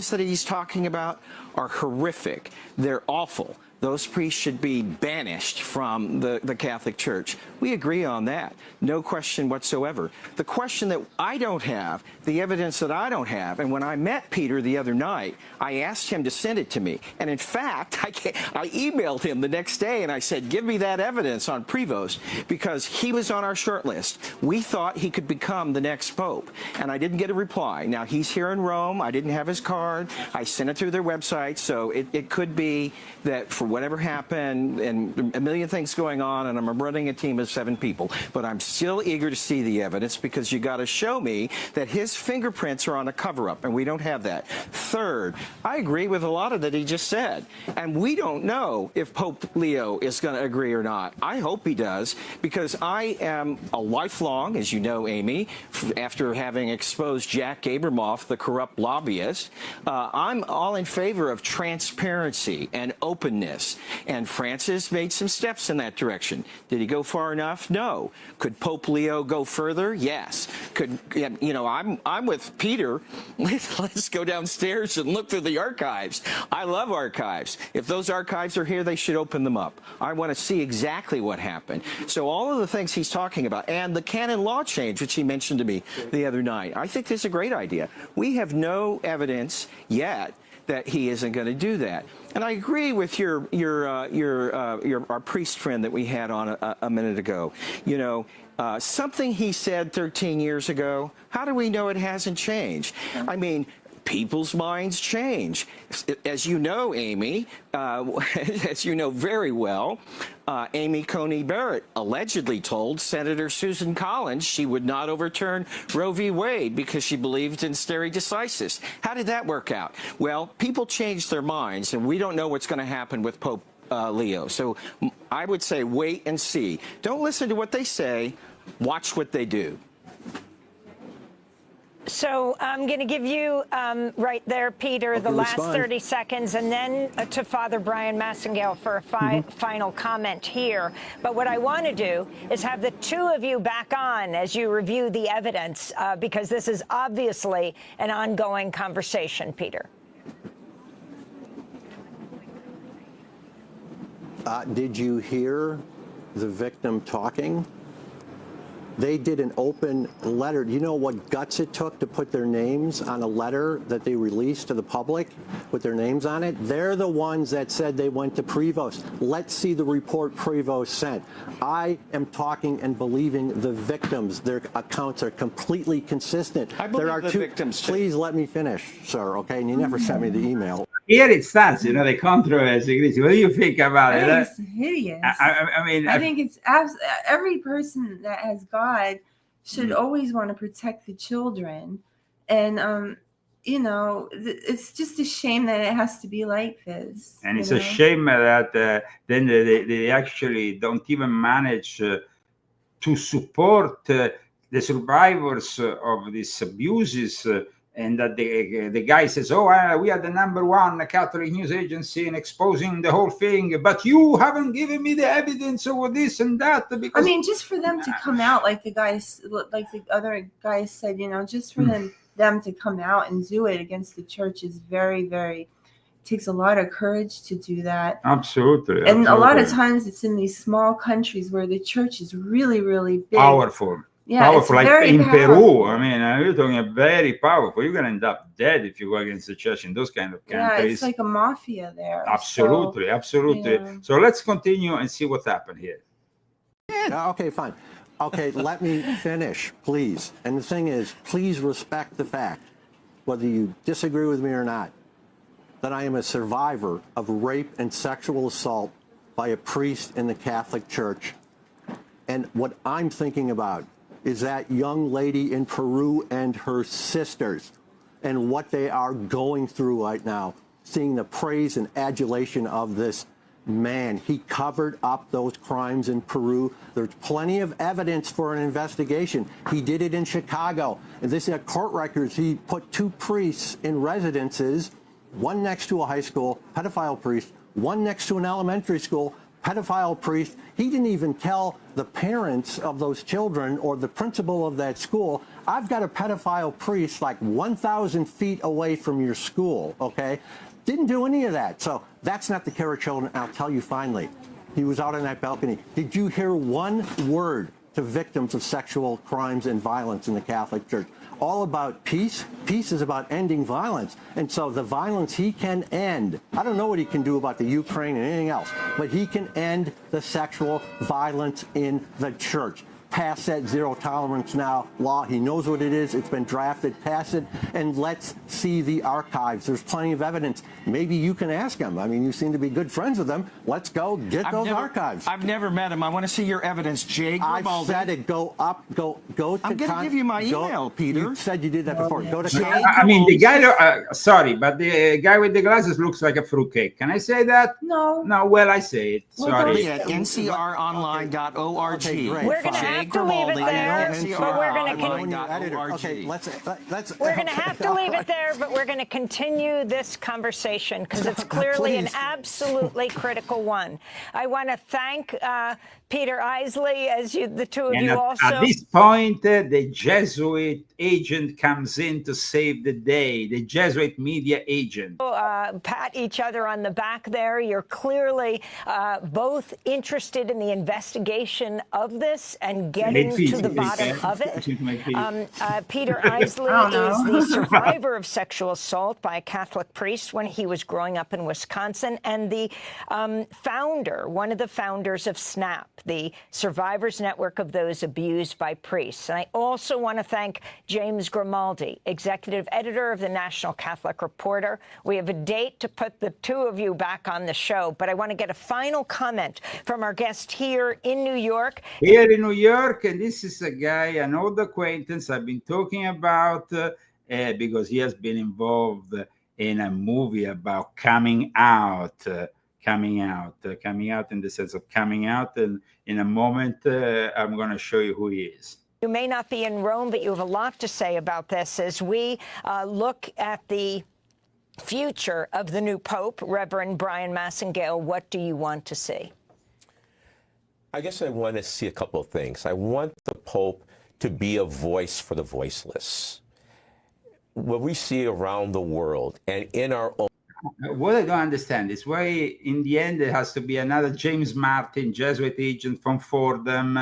That he's talking about are horrific. They're awful. Those priests should be banished from the Catholic Church. We agree on that. No question whatsoever. The question that I don't have, the evidence that I don't have, and when I met Peter the other night, I asked him to send it to me. And in fact, I emailed him the next day and I said, give me that evidence on Prevost, because he was on our short list. We thought he could become the next pope, and I didn't get a reply. Now, he's here in Rome. I didn't have his card. I sent it through their website, so it could be that for whatever happened, and a million things going on, and I'm running a team of 7 people, but I'm still eager to see the evidence, because you got to show me that his fingerprints are on a cover-up, and we don't have that. Third, I agree with a lot of that he just said, and we don't know if Pope Leo is going to agree or not. I hope he does, because I am a lifelong, as you know, Amy, after having exposed Jack Abramoff, the corrupt lobbyist, I'm all in favor of transparency and openness. And Francis made some steps in that direction. Did he go far enough? No. Could Pope Leo go further? Yes. Could, you know, I'm with Peter. Let's go downstairs and look through the archives. I love archives. If those archives are here, they should open them up. I want to see exactly what happened. So all of the things he's talking about, and the canon law change, which he mentioned to me the other night, I think this is a great idea. We have no evidence yet that he isn't going to do that. And I agree with our priest friend that we had on a minute ago. You know, something he said 13 years ago, how do we know it hasn't changed? I mean, people's minds change. As you know, Amy, as you know very well, Amy Coney Barrett allegedly told Senator Susan Collins she would not overturn Roe v. Wade because she believed in stare decisis. How did that work out? Well, people changed their minds, and we don't know what's going to happen with Pope Leo. So I would say wait and see. Don't listen to what they say. Watch what they do. So I'm going to give you right there, Peter, the last 30 seconds, and then to Father Brian Massengale for a final comment here. But what I want to do is have the two of you back on as you review the evidence, because this is obviously an ongoing conversation, Peter. Did you hear the victim talking? They did an open letter. Do you know what guts it took to put their names on a letter that they released to the public with their names on it? They're the ones that said they went to Prevost. Let's see the report Prevost sent. I am talking and believing the victims. Their accounts are completely consistent. I believe the victims too. Please let me finish, sir, okay? And you never sent me the email. Here it starts, you know, the controversy. What do you think about it? I think it's hideous. I mean, I think it's every person that has God should always want to protect the children, and you know, it's just a shame that it has to be like this. And it's a shame that then they actually don't even manage to support the survivors of these abuses. And that the guy says, oh, we are the #1 Catholic news agency in exposing the whole thing, but you haven't given me the evidence of this and that. Because I mean, just for them to come out, like the guys, like the other guys said, you know, just for them to come out and do it against the church is very, very, takes a lot of courage to do that. Absolutely. And a lot of times it's in these small countries where the church is really, really big. Powerful. Yeah, powerful, like in powerful. Peru. I mean, you're talking very powerful. You're gonna end up dead if you go against the church in those kind of countries. Yeah, it's like a mafia there. Absolutely, so, absolutely. Yeah. So let's continue and see what happened here. Okay, fine. Okay, let me finish, please. And the thing is, please respect the fact, whether you disagree with me or not, that I am a survivor of rape and sexual assault by a priest in the Catholic Church. And what I'm thinking about is that young lady in Peru and her sisters and what they are going through right now, seeing the praise and adulation of this man. He covered up those crimes in Peru. There's plenty of evidence for an investigation. He did it in Chicago. And this is court records. He put 2 priests in residences, one next to a high school, pedophile priest, one next to an elementary school, pedophile priest. He didn't even tell the parents of those children or the principal of that school, I've got a pedophile priest like 1,000 feet away from your school, okay? Didn't do any of that. So that's not the care of children. I'll tell you finally, he was out on that balcony. Did you hear one word to victims of sexual crimes and violence in the Catholic Church? All about peace. Peace is about ending violence. And so the violence he can end. I don't know what he can do about the Ukraine and anything else, but he can end the sexual violence in the church. Pass that zero tolerance now law. He knows what it is. It's been drafted. Pass it, and let's see the archives. There's plenty of evidence. Maybe you can ask him. I mean, you seem to be good friends with him. Let's go get those archives. I've never met him. I want to see your evidence, Jay Grimaldi. I've said it. Go up. Go to. I'm going to give you my email, Peter. You said you did that before. Go to. I mean, the guy. Sorry, but the guy with the glasses looks like a fruitcake. Can I say that? No. No. Well, I say it. Sorry. At ncronline.org. Okay, great. We're going to have to leave it there, but we're going to Okay, let's. We're going to have to leave it there, but we're going to continue this conversation because it's clearly an absolutely critical one. I want to thank Peter Isley, as the two of you also. At this point, the Jesuit agent comes in to save the day. The Jesuit media agent. Pat each other on the back there. You're clearly both interested in the investigation of this and getting to the bottom of it. Peter Isley is the survivor of sexual assault by a Catholic priest when he was growing up in Wisconsin, and the founder, one of the founders of SNAP, the Survivors Network of those abused by priests. And I also want to thank James Grimaldi, executive editor of the National Catholic Reporter. We have a date to put the two of you back on the show, but I want to get a final comment from our guest here in New York. Here in New York, and this is a guy, an old acquaintance I've been talking about because he has been involved in a movie about coming out in the sense of coming out. And in a moment, I'm going to show you who he is. You may not be in Rome, but you have a lot to say about this as we look at the future of the new Pope, Reverend Brian Massingale. What do you want to see? I guess I want to see a couple of things. I want the Pope to be a voice for the voiceless. What we see around the world and in our own. What I don't understand is why, in the end, there has to be another James Martin, Jesuit agent from Fordham,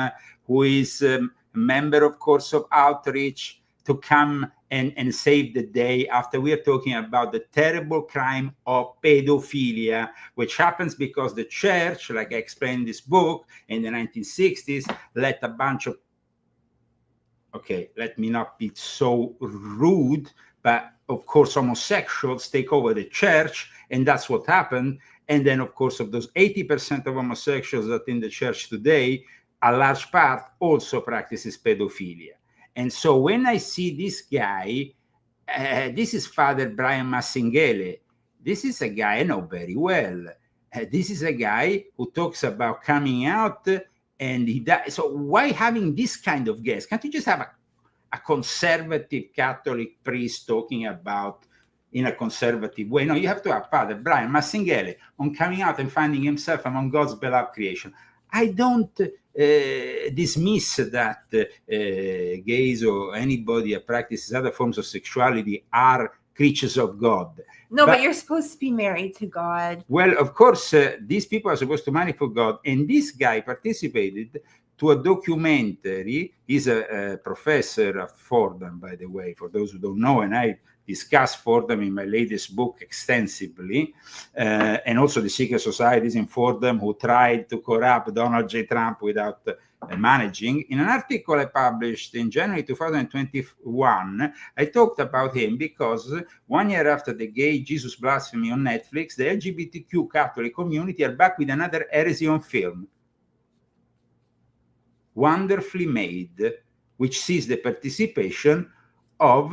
who is a member, of course, of Outreach, to come and save the day after we are talking about the terrible crime of pedophilia, which happens because the church, like I explained in this book, in the 1960s, let a bunch of, okay, let me not be so rude, but of course, homosexuals take over the church, and that's what happened. And then, of course, of those 80% of homosexuals that in the church today, a large part also practices pedophilia. And so when I see this guy, this is Father Brian Massingale. This is a guy I know very well. This is a guy who talks about coming out, and he does. So why having this kind of guest? Can't you just have a conservative Catholic priest talking about in a conservative way? No, you have to have Father Brian Massingale on coming out and finding himself among God's beloved creation. I don't dismiss that gays or anybody that practices other forms of sexuality are creatures of God. No, but you're supposed to be married to God. Well, of course, these people are supposed to marry for God. And this guy participated to a documentary. He's a professor at Fordham, by the way, for those who don't know, and I discuss Fordham in my latest book extensively, and also the secret societies in Fordham who tried to corrupt Donald J. Trump without managing. In an article I published in January 2021, I talked about him because 1 year after the gay Jesus blasphemy on Netflix, the LGBTQ Catholic community are back with another heresy on film, wonderfully made, which sees the participation of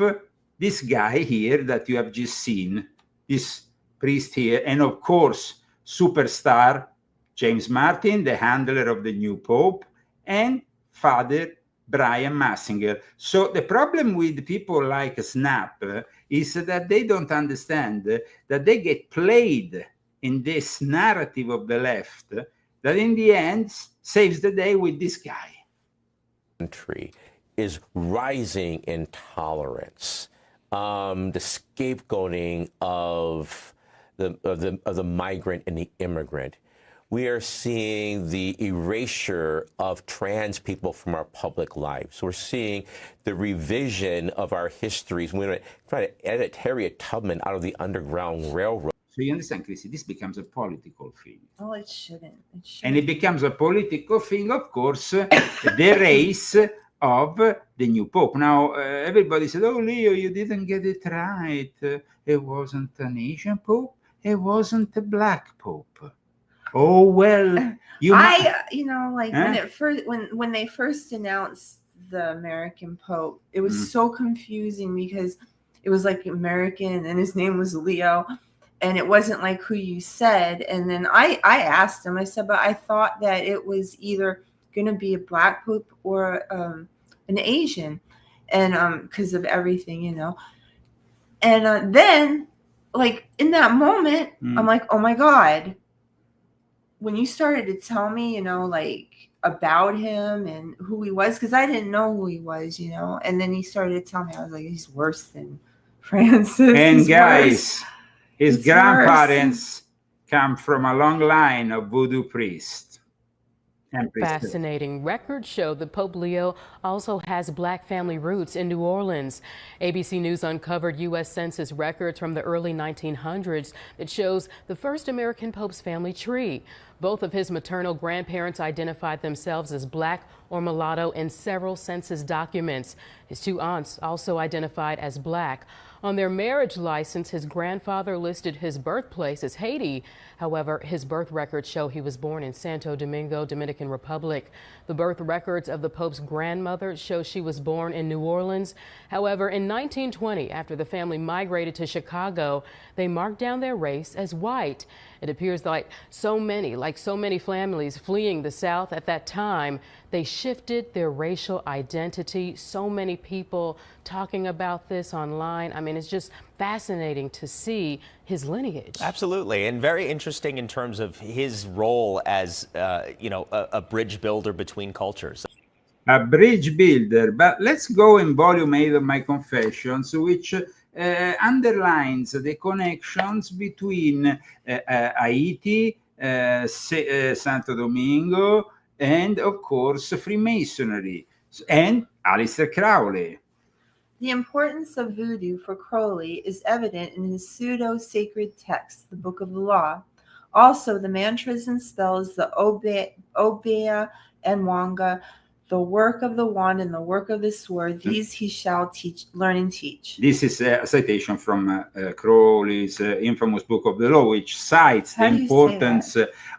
this guy here that you have just seen, this priest here, and of course, superstar James Martin, the handler of the new Pope, and Father Brian Massingale. So the problem with people like Snap is that they don't understand that they get played in this narrative of the left that in the end saves the day with this guy. Country is rising intolerance. The scapegoating of the migrant and the immigrant. We are seeing the erasure of trans people from our public lives. We're seeing the revision of our histories. We're trying to edit Harriet Tubman out of the Underground Railroad. So you understand, Chrissy, this becomes a political thing. Oh, it shouldn't. It shouldn't. And it becomes a political thing, of course, the race of the new Pope. Now, everybody said, oh, Leo, you didn't get it right. It wasn't an Asian Pope. It wasn't a Black Pope. Oh, well. You know, like when they first announced the American Pope, it was so confusing because it was like American and his name was Leo. And it wasn't like who you said. And then I asked him, I said, but I thought that it was either going to be a Black Pope or an Asian. And because of everything, you know. And then, like, in that moment, I'm like, oh, my God. When you started to tell me, you know, like, about him and who he was, because I didn't know who he was, you know. And then he started to tell me, I was like, he's worse than Francis. And he's guys... worse. His grandparents come from a long line of voodoo priests. Fascinating. Records show that Pope Leo also has black family roots in New Orleans. ABC News uncovered U.S. Census records from the early 1900s that shows the first American pope's family tree. Both of his maternal grandparents identified themselves as black or mulatto in several census documents. His two aunts also identified as black. On their marriage license, his grandfather listed his birthplace as Haiti. However, his birth records show he was born in Santo Domingo, Dominican Republic. The birth records of the Pope's grandmother show she was born in New Orleans. However, in 1920, after the family migrated to Chicago, they marked down their race as white. It appears like so many families fleeing the South at that time, they shifted their racial identity. So many people talking about this online. I mean, it's just fascinating to see his lineage. Absolutely, and very interesting in terms of his role as, a bridge builder between cultures. A bridge builder, but let's go in volume 8 of my Confessions, which underlines the connections between Haiti, Santo Domingo, and of course Freemasonry and Aleister Crowley. The importance of voodoo for Crowley is evident in his pseudo-sacred text, the Book of the Law. Also, the mantras and spells, the Obeah and Wanga, the work of the wand and the work of the sword, these he shall learn and teach. This is a citation from Crowley's infamous Book of the Law, which cites the importance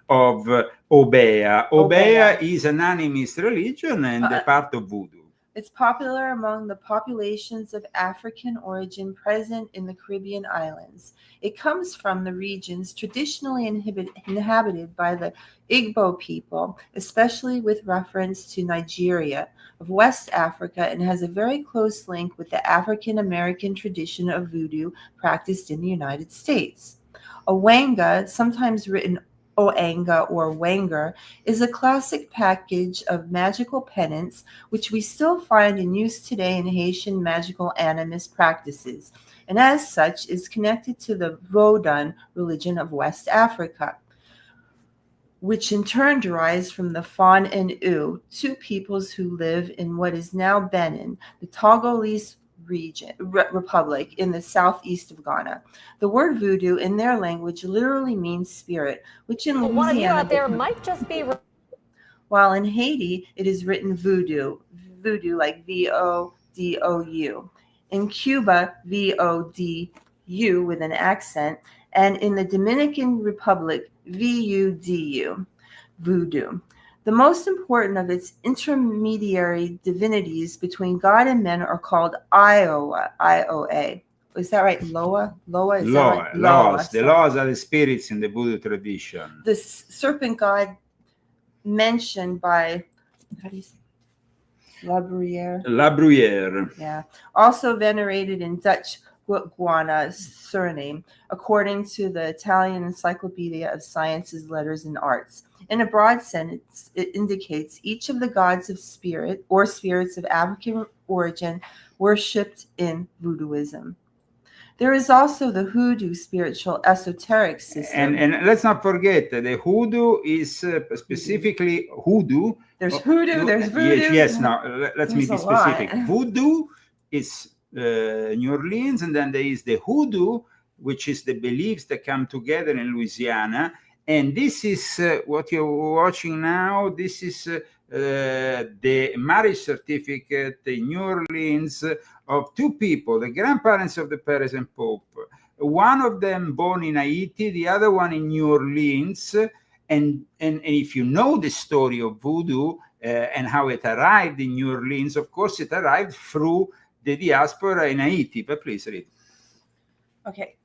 of Obeah. Obeah is an animist religion and a part of voodoo. It's popular among the populations of African origin present in the Caribbean islands. It comes from the regions traditionally inhabited by the Igbo people, especially with reference to Nigeria of West Africa, and has a very close link with the African American tradition of voodoo practiced in the United States. Awanga, sometimes written Oanga or Wanger, is a classic package of magical penance which we still find in use today in Haitian magical animist practices, and as such is connected to the Vodun religion of West Africa, which in turn derives from the Fon and U, two peoples who live in what is now Benin, the Togolese Republic in the southeast of Ghana. The word voodoo in their language literally means spirit, which in Louisiana, one of you out there might just be. While in Haiti it is written voodoo, like VODOU. In Cuba, VODU with an accent, and in the Dominican Republic, VUDU, voodoo. The most important of its intermediary divinities between God and men are called IOA. Is that right? Loa? Loa? Is that right? Laws. The laws are the spirits in the voodoo tradition. The serpent god mentioned by, how do you say? La Bruyere. Yeah. Also venerated in Dutch Guana's surname, according to the Italian Encyclopedia of Sciences, Letters, and Arts. In a broad sense, it indicates each of the gods of spirit or spirits of African origin worshipped in voodooism. There is also the hoodoo spiritual esoteric system. And let's not forget that the hoodoo is specifically hoodoo. There's hoodoo, there's voodoo. Yes, no, let's be specific. Voodoo is New Orleans, and then there is the hoodoo, which is the beliefs that come together in Louisiana. And this is what you're watching now. This is the marriage certificate in New Orleans of two people, the grandparents of the present Pope. One of them born in Haiti, the other one in New Orleans. And if you know the story of voodoo and how it arrived in New Orleans, of course, it arrived through the diaspora in Haiti. But please read. Okay.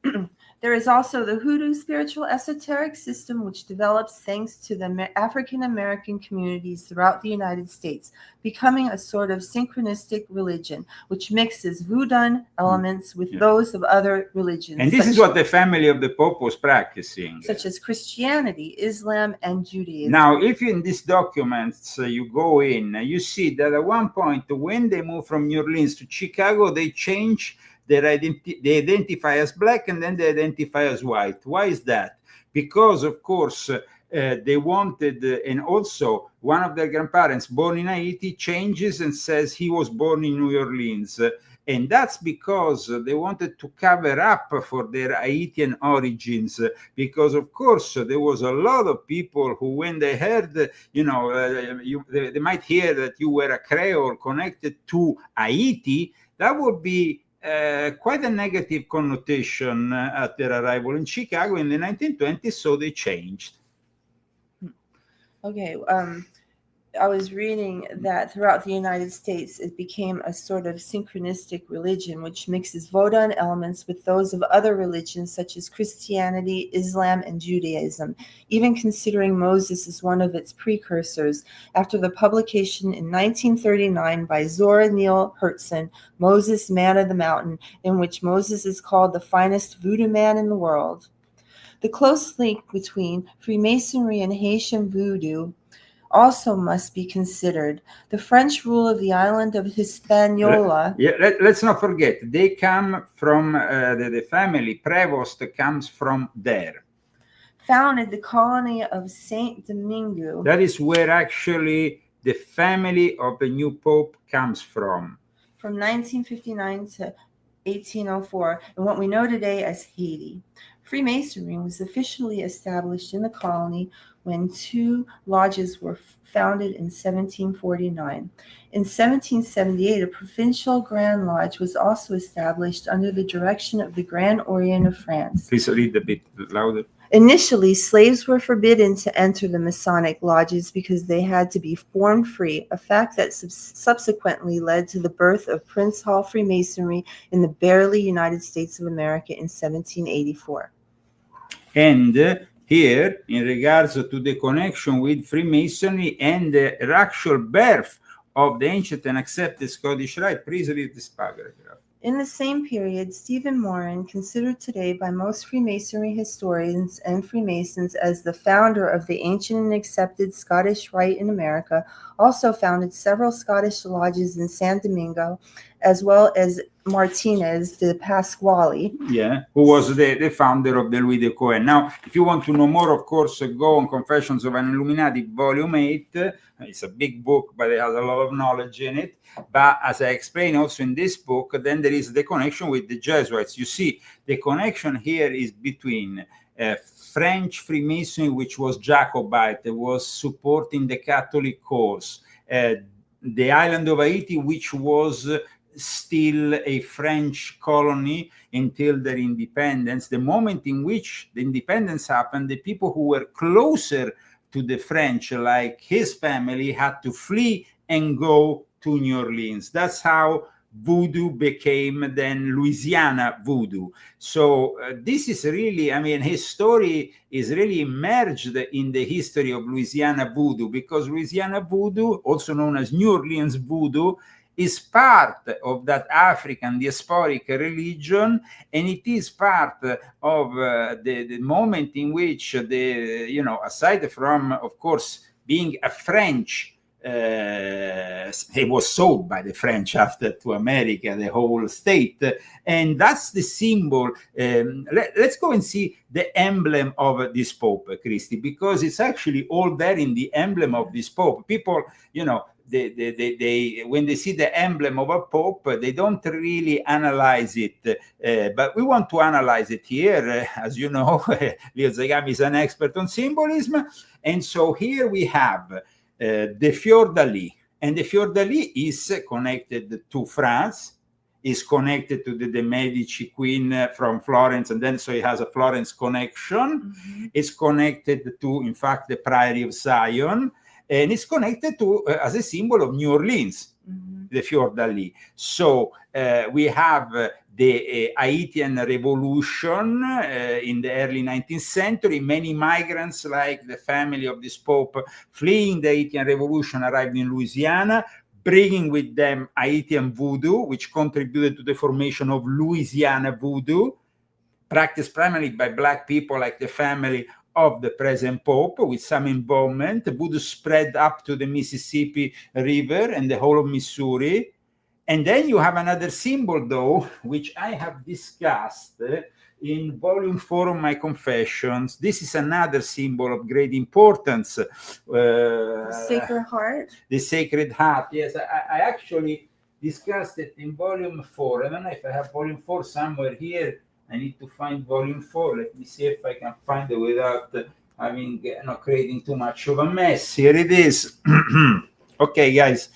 There is also the hoodoo spiritual esoteric system, which develops thanks to the African American communities throughout the United States, becoming a sort of synchronistic religion, which mixes voodoo elements with those of other religions. And this is what the family of the Pope was practicing. Such as Christianity, Islam, and Judaism. Now, if in these documents you go in, you see that at one point, when they moved from New Orleans to Chicago, they changed they identify as black and then they identify as white. Why is that? Because, of course, They wanted, and also one of their grandparents born in Haiti changes and says he was born in New Orleans. And that's because they wanted to cover up for their Haitian origins, because of course there was a lot of people who, when they heard, they might hear that you were a Creole connected to Haiti, that would be quite a negative connotation at their arrival in Chicago in the 1920s, so they changed. Okay, I was reading that throughout the United States, it became a sort of synchronistic religion, which mixes Vodun elements with those of other religions such as Christianity, Islam, and Judaism, even considering Moses as one of its precursors. After the publication in 1939 by Zora Neale Hurston, Moses, Man of the Mountain, in which Moses is called the finest voodoo man in the world. The close link between Freemasonry and Haitian voodoo also must be considered. The French rule of the island of Hispaniola. Let's not forget, they come from the family Prevost comes from there. Founded the colony of Saint Domingo. That is where actually the family of the new pope comes from. From 1959 to 1804, and what we know today as Haiti. Freemasonry was officially established in the colony when two lodges were founded in 1749. In 1778, a provincial Grand Lodge was also established under the direction of the Grand Orient of France. Please read a bit louder. Initially, slaves were forbidden to enter the Masonic lodges because they had to be form free, a fact that subsequently led to the birth of Prince Hall Freemasonry in the barely United States of America in 1784. And here, in regards to the connection with Freemasonry and the actual birth of the ancient and accepted Scottish Rite, please read this paragraph. In the same period, Stephen Moran, considered today by most Freemasonry historians and Freemasons as the founder of the ancient and accepted Scottish Rite in America, also founded several Scottish lodges in San Domingo, as well as Martinez de Pasquale. Yeah, who was the founder of the Louis de Cohen. Now, if you want to know more, of course, go on Confessions of an Illuminati, Volume 8. It's a big book, but it has a lot of knowledge in it. But as I explain also in this book, then there is the connection with the Jesuits. You see, the connection here is between French Freemasonry, which was Jacobite, was supporting the Catholic cause, the island of Haiti, which was still a French colony until their independence. The moment in which the independence happened, the people who were closer to the French, like his family, had to flee and go to New Orleans. That's how voodoo became then Louisiana voodoo. So this is really, I mean, his story is really immersed in the history of Louisiana voodoo, because Louisiana voodoo, also known as New Orleans voodoo, is part of that African diasporic religion, and it is part of the moment in which aside from, of course, being a French, it was sold by the French after to America, the whole state, and that's the symbol. Let's go and see the emblem of this Pope, Christy, because it's actually all there in the emblem of this Pope. People, they when they see the emblem of a pope, they don't really analyze it, but we want to analyze it here. As you know, Leo Zagami is an expert on symbolism, and so here we have the Fior-d'Ali, and the Fior-d'Ali is connected to France, is connected to the Medici queen from Florence, and then so it has a Florence connection. Mm-hmm. It's connected to, in fact, the Priory of Zion, and it's connected to as a symbol of New Orleans, mm-hmm. the Fior-d'Ali. So we have the Haitian Revolution in the early 19th century. Many migrants, like the family of this Pope, fleeing the Haitian Revolution, arrived in Louisiana, bringing with them Haitian voodoo, which contributed to the formation of Louisiana voodoo, practiced primarily by Black people like the family of the present Pope, with some involvement. Voodoo spread up to the Mississippi River and the whole of Missouri. And then you have another symbol, though, which I have discussed in volume 4 of my Confessions. This is another symbol of great importance. Sacred Heart? The Sacred Heart, yes. I actually discussed it in volume 4. I don't know if I have volume 4 somewhere here. I need to find volume 4. Let me see if I can find it without having, creating too much of a mess. Here it is. Okay, guys.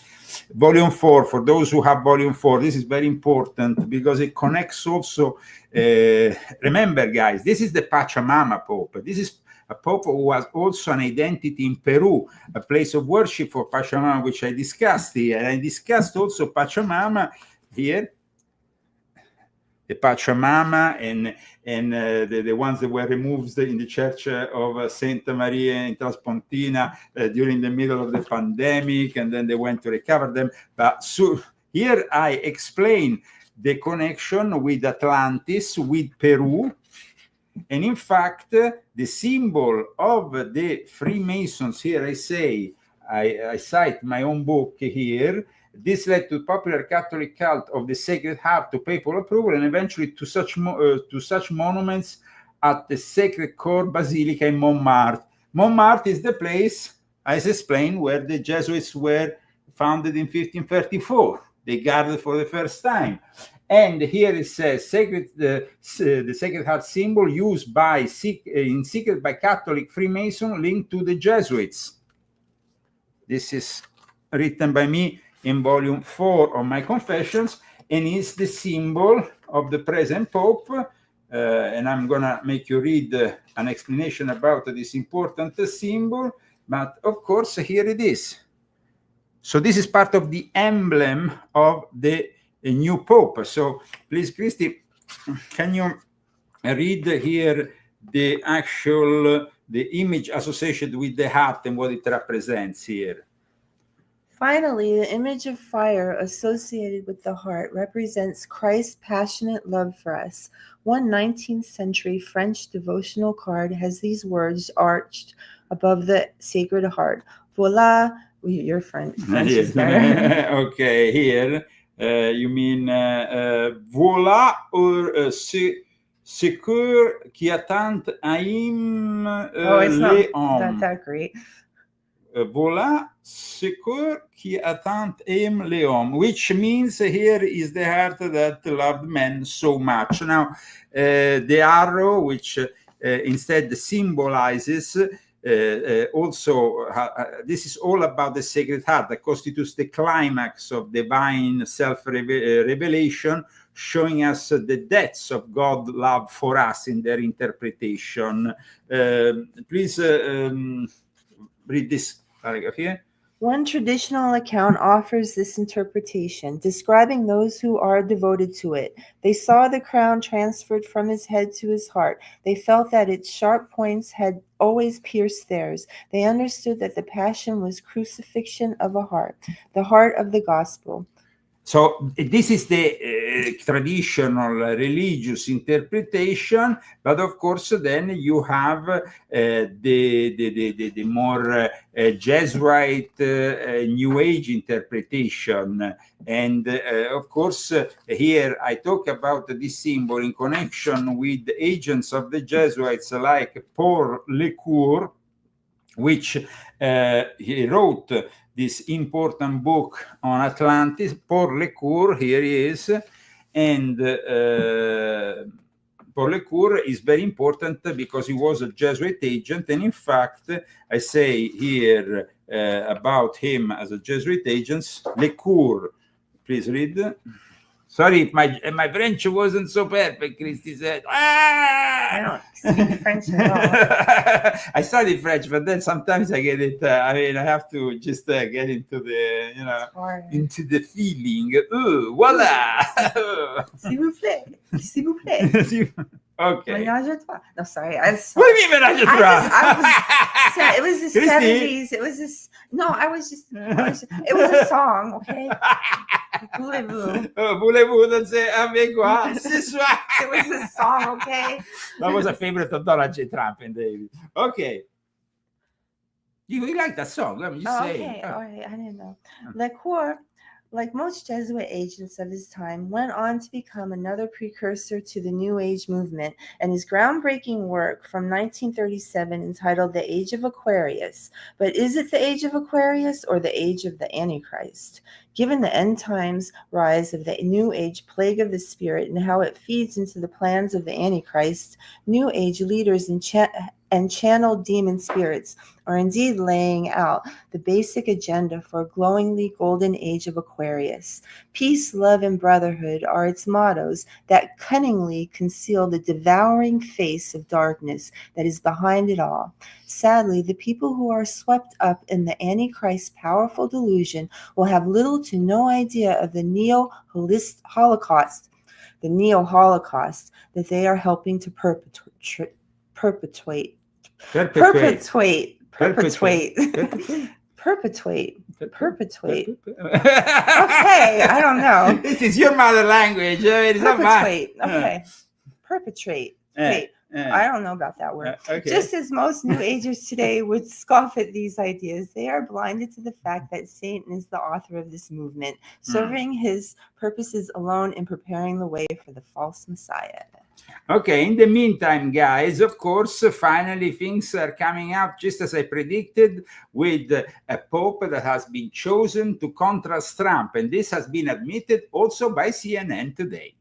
Volume 4, for those who have volume 4, this is very important because it connects also, remember guys, this is the Pachamama Pope. This is a Pope who has also an identity in Peru, a place of worship for Pachamama, which I discussed here. And I discussed also Pachamama here, the Pachamama and the ones that were removed in the Church of Santa Maria in Traspontina during the middle of the pandemic, and then they went to recover them. But so here I explain the connection with Atlantis, with Peru, and in fact, the symbol of the Freemasons here, I say, I cite my own book here. This led to popular Catholic cult of the Sacred Heart to papal approval and eventually to such monuments at the Sacred Core Basilica in Montmartre. Montmartre is the place, as explained, where the Jesuits were founded in 1534. They gathered for the first time. And here it says, the Sacred Heart symbol used in secret by Catholic Freemason linked to the Jesuits. This is written by me in volume 4 of my Confessions, and is the symbol of the present Pope. And I'm going to make you read an explanation about this important symbol. But of course, here it is. So this is part of the emblem of the new Pope. So please, Christy, can you read here the image associated with the heart and what it represents here? Finally, the image of fire associated with the heart represents Christ's passionate love for us. One 19th century French devotional card has these words arched above the Sacred Heart. Voilà, you're French. French is better. Okay, here you mean voilà or secours qui attend aim les hommes. Not that great. Voilà, secours qui attend aim les hommes, which means here is the heart that loved men so much. Now, the arrow, which instead symbolizes also, this is all about the Sacred Heart that constitutes the climax of divine self-revelation, showing us the depths of God's love for us in their interpretation. Please read this paragraph here. One traditional account offers this interpretation, describing those who are devoted to it. They saw the crown transferred from his head to his heart. They felt that its sharp points had always pierced theirs. They understood that the passion was crucifixion of a heart, the heart of the gospel. So this is the traditional religious interpretation, but of course then you have the more Jesuit New Age interpretation. And of course here I talk about this symbol in connection with the agents of the Jesuits like Paul Lecour, which he wrote this important book on Atlantis. Paul Lecour, here he is, and Paul Lecour is very important because he was a Jesuit agent, and in fact, I say here about him as a Jesuit agent, Lecour, please read. Sorry if my French wasn't so perfect, Christy said. I don't speak French at all. I studied French, but then sometimes I get it. I have to just get into the, into the feeling. Ooh, voila! S'il vous plaît. S'il vous plaît. Okay. Ménage à trois. No, sorry. What do you mean ménage à trois? It was the 70s. It was this. No, it was a song, okay? Voulez-vous. Voulez-vous danser avec moi ce soir? It was a song, okay? That was a favorite of Donald J. Trump and David. Okay. You like that song? Let me just say. Okay. All right. I didn't know. Lecour like most Jesuit agents of his time, went on to become another precursor to the New Age movement, and his groundbreaking work from 1937 entitled The Age of Aquarius. But is it the Age of Aquarius or the Age of the Antichrist? Given the end times rise of the New Age plague of the spirit and how it feeds into the plans of the Antichrist, New Age leaders and channeled demon spirits are indeed laying out the basic agenda for a glowingly golden age of Aquarius. Peace, love, and brotherhood are its mottos that cunningly conceal the devouring face of darkness that is behind it all. Sadly, the people who are swept up in the Antichrist's powerful delusion will have little to no idea of the neo-Holocaust that they are helping to perpetuate. Okay, I don't know. This is your mother language. It's not mine. Okay. Perpetrate. Wait, I don't know about that word. Okay. Just as most New Agers today would scoff at these ideas, they are blinded to the fact that Satan is the author of this movement, serving his purposes alone and preparing the way for the false Messiah. Okay, in the meantime, guys, of course, finally things are coming out just as I predicted, with a pope that has been chosen to contrast Trump. And this has been admitted also by CNN today.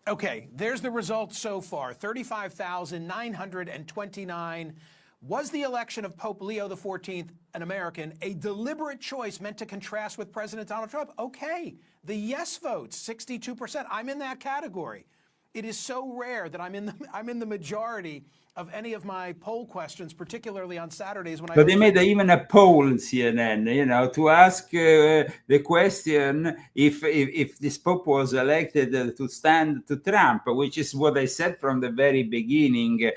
Okay, there's the results so far. 35,929. Was the election of Pope Leo XIV, an American, a deliberate choice meant to contrast with President Donald Trump? Okay, the yes votes, 62%. I'm in that category. It is so rare that I'm in the majority of any of my poll questions, particularly on Saturdays when But they made even a poll, CNN, to ask the question if this Pope was elected to stand to Trump, which is what I said from the very beginning.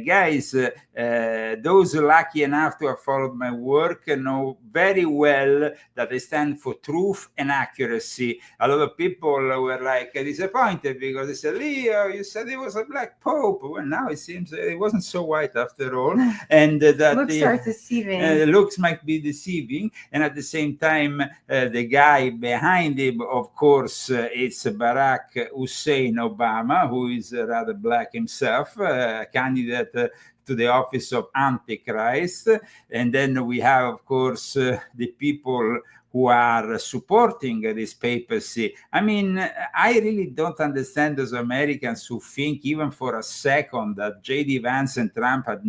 Guys, those lucky enough to have followed my work know very well that I stand for truth and accuracy. A lot of people were like disappointed because they said, Leo, you said he was a black Pope. Well, now it seems it wasn't so white after all, and that looks are deceiving. Looks might be deceiving, and at the same time, the guy behind him, of course, it's Barack Hussein Obama, who is rather black himself, a candidate to the office of Antichrist. And then we have, of course, the people who are supporting this papacy. I mean, I really don't understand those Americans who think even for a second that J.D. Vance and Trump had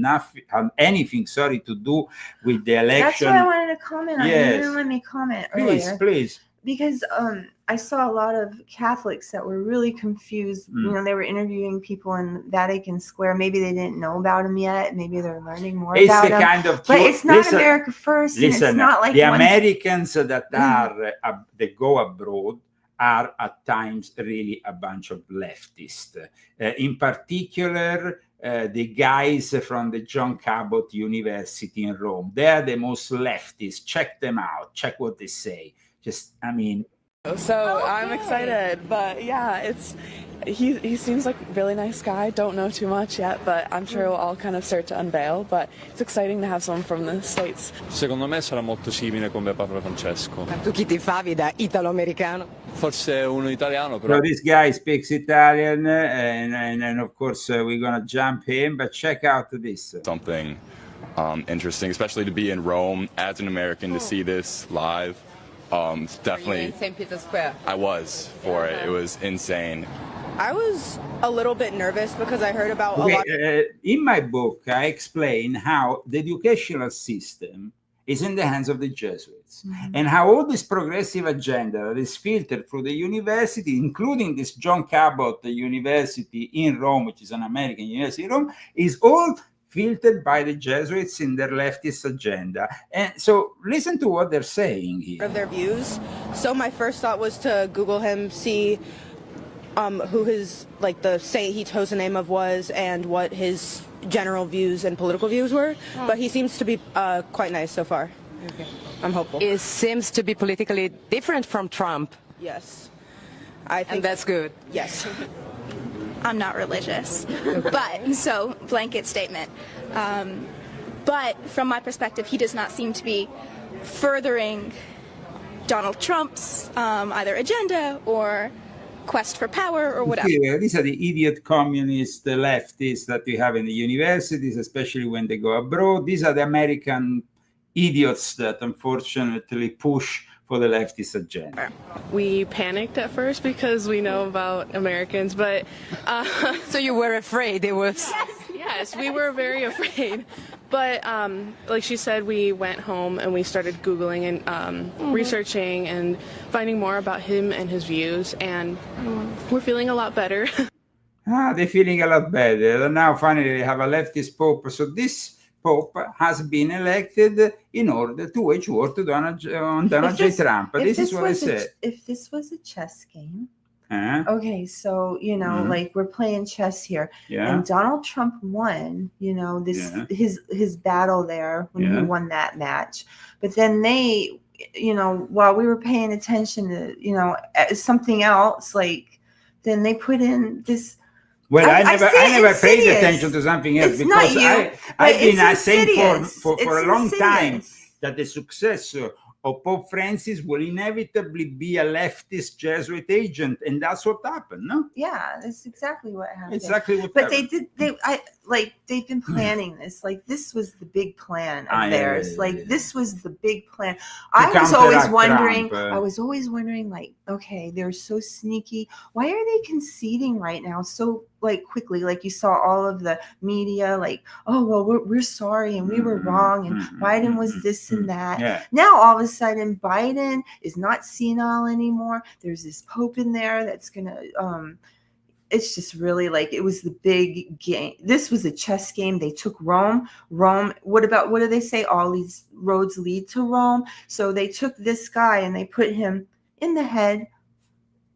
anything to do with the election. That's what I wanted to comment on. Yes. You didn't let me comment earlier. Please. Because I saw a lot of Catholics that were really confused. They were interviewing people in Vatican Square. Maybe they didn't know about him yet. Maybe they're learning more about him. But it's not America first. And it's not like the Americans that that go abroad are at times really a bunch of leftists. In particular, the guys from the John Cabot University in Rome. They are the most leftist. Check them out. Check what they say. So I'm excited, but yeah, he seems like a really nice guy. Don't know too much yet, but I'm sure we'll all kind of start to unveil. But it's exciting to have someone from the States. Secondo me sarà molto simile come Papa Francesco. Tu chi ti favi da italo-americano? Forse uno italiano, però. So this guy speaks Italian, and of course we're gonna jump in, but check out this. Something interesting, especially to be in Rome as an American, to see this live. It's definitely in St. Peter's Square. I was for it. It was insane. I was a little bit nervous because I heard about a lot. In my book, I explain how the educational system is in the hands of the Jesuits, and how all this progressive agenda that is filtered through the university, including this John Cabot University in Rome, which is an American university in Rome, is all filtered by the Jesuits in their leftist agenda. And so listen to what they're saying here. Of their views. So my first thought was to Google him, see who his, the saint he chose the name of was, and what his general views and political views were. But he seems to be quite nice so far. Okay. I'm hopeful. It seems to be politically different from Trump. Yes. I think and that's good. Yes. I'm not religious, but so blanket statement. But from my perspective, he does not seem to be furthering Donald Trump's either agenda or quest for power or whatever. Yeah, these are the idiot communist leftists that we have in the universities, especially when they go abroad. These are the American idiots that unfortunately push for the leftist agenda. We panicked at first because we know about Americans, but... So you were afraid it was... Yes, we were very afraid. But like she said, we went home and we started Googling and researching and finding more about him and his views, and we're feeling a lot better. They're feeling a lot better. Now finally they have a leftist pope. So this pope has been elected in order to wage war to Donald J. Trump. This is what I said. If this was a chess game, okay, so like we're playing chess here, and Donald Trump won, his battle there when he won that match. But then they, while we were paying attention to something else, like then they put in this. Well, I never paid attention to something else because I've been saying for a long time that the successor of Pope Francis will inevitably be a leftist Jesuit agent, and that's what happened, no? Yeah, that's exactly what happened. Exactly what but happened. they've been planning this. Like this was the big plan of theirs. This was the big plan. I was always wondering, like, okay, they're so sneaky. Why are they conceding right now so quickly? Like you saw all of the media, like, oh well, we're sorry and we were wrong and Biden was this and that. Yeah. Now all of a sudden Biden is not senile anymore. There's this pope in there that's gonna it's just really like it was the big game. This was a chess game. They took Rome. What do they say? All these roads lead to Rome. So they took this guy and they put him in the head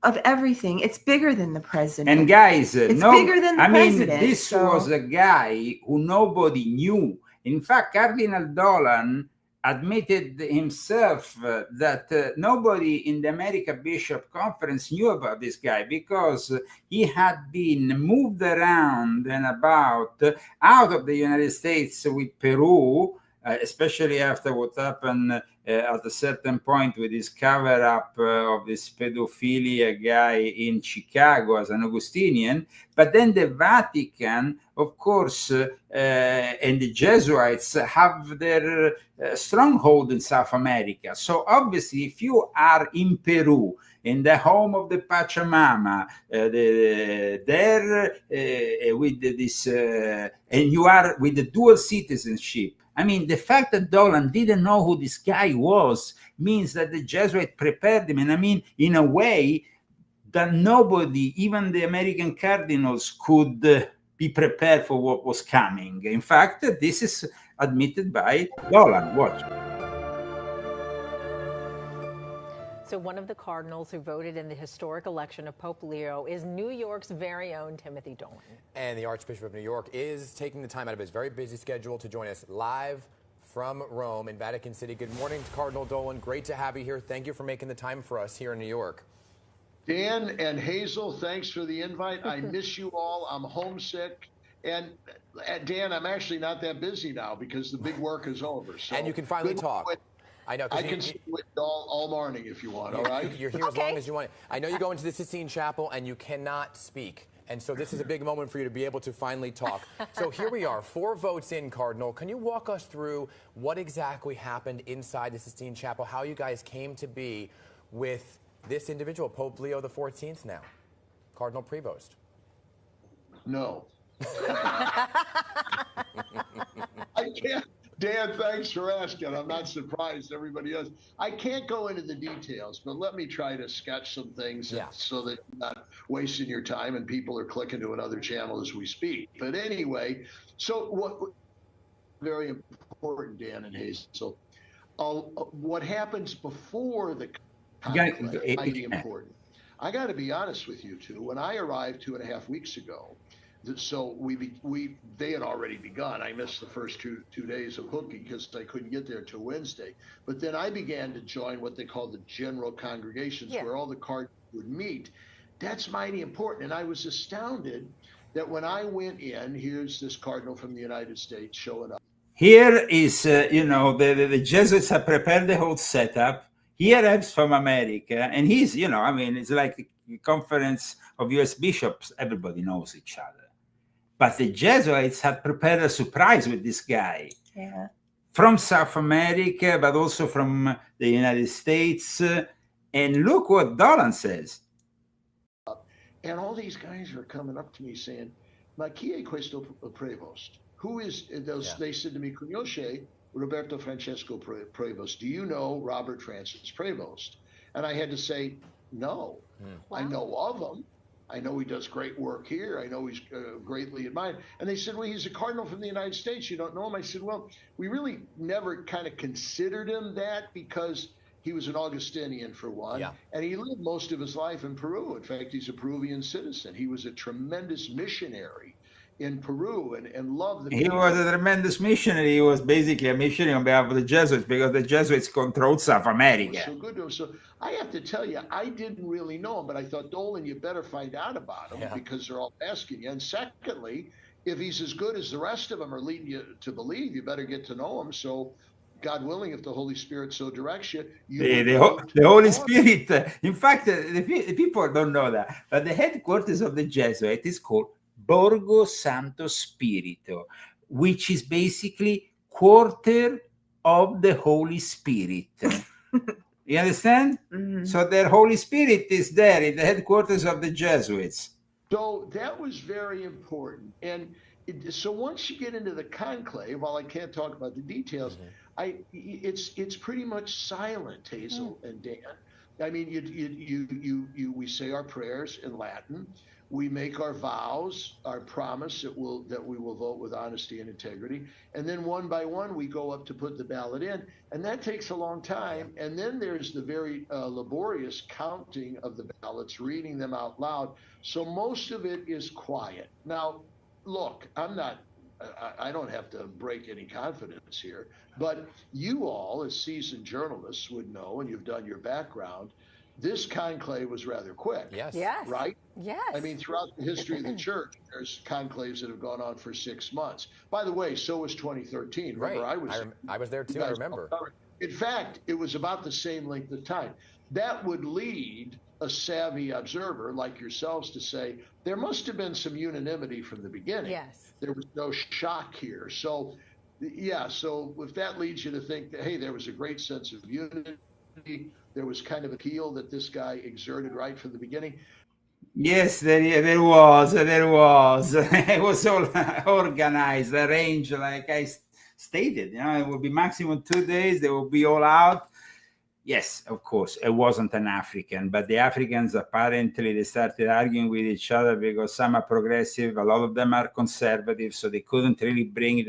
of everything. It's bigger than the president. And guys, it's bigger than the president. This was a guy who nobody knew. In fact, Cardinal Dolan admitted himself that nobody in the American Bishop Conference knew about this guy because he had been moved around and about out of the United States with Peru, especially after what happened at a certain point with this cover-up of this pedophilia guy in Chicago as an Augustinian. But then the Vatican, of course, and the Jesuits have their stronghold in South America. So obviously, if you are in Peru, in the home of the Pachamama, there with this, and you are with the dual citizenship, I mean, the fact that Dolan didn't know who this guy was means that the Jesuit prepared him. And I mean, in a way that nobody, even the American cardinals, could be prepared for what was coming. In fact, this is admitted by Dolan. Watch. So one of the cardinals who voted in the historic election of Pope Leo is New York's very own Timothy Dolan. And the Archbishop of New York is taking the time out of his very busy schedule to join us live from Rome in Vatican City. Good morning, Cardinal Dolan. Great to have you here. Thank you for making the time for us here in New York. Dan and Hazel, thanks for the invite. I miss you all. I'm homesick. And Dan, I'm actually not that busy now because the big work is over. So and you can finally talk. I know. I can stay with you all morning if you want, all right? You're here as long as you want. I know you go into the Sistine Chapel and you cannot speak. And so this is a big moment for you to be able to finally talk. So here we are, 4 votes in, Cardinal. Can you walk us through what exactly happened inside the Sistine Chapel, how you guys came to be with this individual, Pope Leo XIV now? Cardinal Prevost. No. I can't. Dan, thanks for asking. I'm not surprised everybody else. I can't go into the details, but let me try to sketch some things so that you're not wasting your time and people are clicking to another channel as we speak. But anyway, so what very important, Dan and Hazel, what happens before the conclave might be important. I got to be honest with you two. When I arrived 2.5 weeks ago, so they had already begun. I missed the first two days of hooking because I couldn't get there till Wednesday. But then I began to join what they call the general congregations, where all the cardinals would meet. That's mighty important. And I was astounded that when I went in, here's this cardinal from the United States showing up. Here is, the Jesuits have prepared the whole setup. He arrives from America, and he's, it's like the conference of U.S. bishops. Everybody knows each other. But the Jesuits had prepared a surprise with this guy. Yeah. From South America, but also from the United States. And look what Dolan says. And all these guys are coming up to me saying, "Ma chi è questo Prevost? Who is those?" They said to me, "Conosce Roberto Francesco Prevost? Do you know Robert Francis Prevost?" And I had to say, "No, I know of him. I know he does great work here. I know he's greatly admired." And they said, "Well, he's a cardinal from the United States. You don't know him?" I said, "Well, we really never kind of considered him that because he was an Augustinian for one, and he lived most of his life in Peru. In fact, he's a Peruvian citizen. He was a tremendous missionary in Peru and loved the people. He was a tremendous missionary. He was basically a missionary on behalf of the Jesuits because the Jesuits controlled South America. So good to him. So I have to tell you, I didn't really know him, but I thought, Dolan, you better find out about him because they're all asking you. And secondly, if he's as good as the rest of them are leading you to believe, you better get to know him. So God willing, if the Holy Spirit so directs you, the Holy Spirit. In fact, the people don't know that, but the headquarters of the Jesuit is called Borgo Santo Spirito, which is basically quarter of the Holy Spirit. You understand? Mm-hmm. So their Holy Spirit is there in the headquarters of the Jesuits. So that was very important. And so once you get into the conclave, while I can't talk about the details, it's pretty much silent, Hazel and Dan. I mean, we say our prayers in Latin. We make our vows, our promise that we will vote with honesty and integrity, and then one by one we go up to put the ballot in, and that takes a long time. And then there's the very laborious counting of the ballots, reading them out loud. So most of it is quiet. Now, look, I don't have to break any confidence here, but you all, as seasoned journalists, would know, and you've done your background, this conclave was rather quick. Yes. Right? Yes. I mean, throughout the history of the church, there's conclaves that have gone on for 6 months. By the way, so was 2013. Remember, right. I was there too, I remember. In fact, it was about the same length of time. That would lead a savvy observer like yourselves to say, there must have been some unanimity from the beginning. Yes. There was no shock here. So, so if that leads you to think that, hey, there was a great sense of unity, there was kind of appeal that this guy exerted right from the beginning. Yes, there was. It was all organized, arranged, like I stated. It would be maximum 2 days. They will be all out. Yes, of course, it wasn't an African, but the Africans apparently they started arguing with each other because some are progressive, a lot of them are conservative, so they couldn't really bring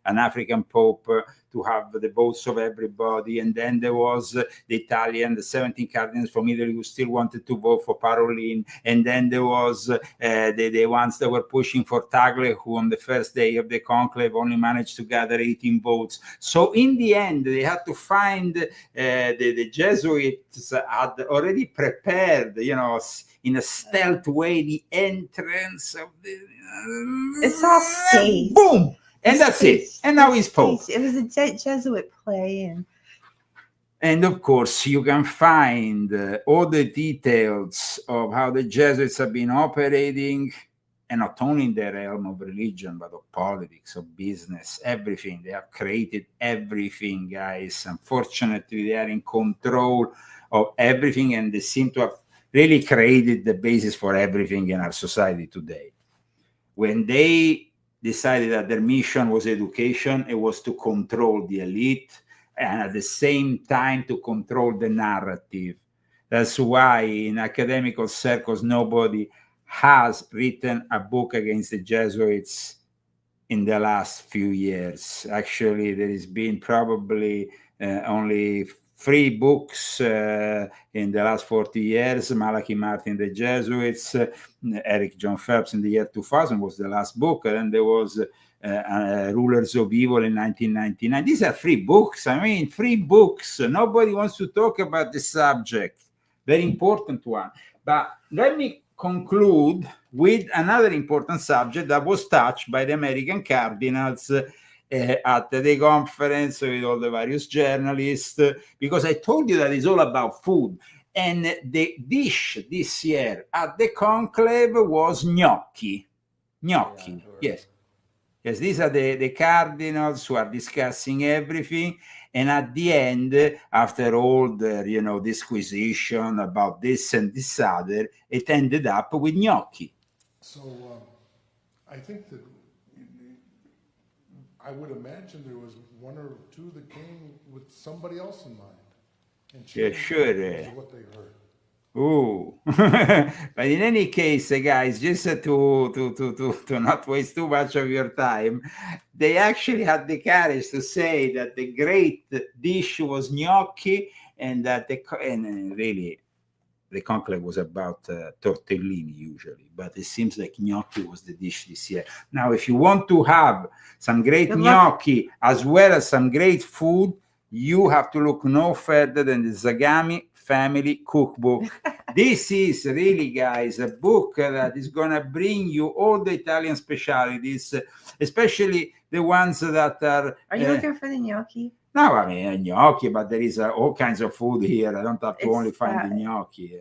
an African pope to have the votes of everybody. And then there was the Italian, the 17 cardinals from Italy who still wanted to vote for Parolin. And then there was the ones that were pushing for Tagle, who on the first day of the conclave only managed to gather 18 votes. So in the end, they had to find the Jesuits had already prepared, in a stealth way, the entrance of the... It's all staged. Boom! And that's it. And now he's Pope. It was a Jesuit play. And of course, you can find all the details of how the Jesuits have been operating, and not only in the realm of religion, but of politics, of business, everything. They have created everything, guys. Unfortunately, they are in control of everything, and they seem to have really created the basis for everything in our society today. When they decided that their mission was education, it was to control the elite, and at the same time to control the narrative. That's why in academical circles, nobody has written a book against the Jesuits in the last few years. Actually, there has been probably only 3 books in the last 40 years. Malachi Martin, the Jesuits, Eric John Phelps in the year 2000 was the last book. And then there was Rulers of Evil in 1999. These are 3 books. 3 books. Nobody wants to talk about the subject. Very important one. But let me conclude with another important subject that was touched by the American cardinals at the conference with all the various journalists, because I told you that it's all about food. And the dish this year at the conclave was gnocchi. Gnocchi, yes. Yes, these are the cardinals who are discussing everything. And at the end, after all the disquisition about this and this other, it ended up with gnocchi. So I think that I would imagine there was one or two that came with somebody else in mind. And Yeah, sure. What they heard. Ooh. But in any case, guys, just to not waste too much of your time, they actually had the courage to say that the great dish was gnocchi, and that really the conclave was about tortellini usually, but it seems like gnocchi was the dish this year. Now, if you want to have some great gnocchi as well as some great food, you have to look no further than the Zagami Family Cookbook. This is really, guys, a book that is going to bring you all the Italian specialties, especially the ones that are... Are you looking for the gnocchi? No, I mean, gnocchi, but there is all kinds of food here. I don't have to only find the gnocchi.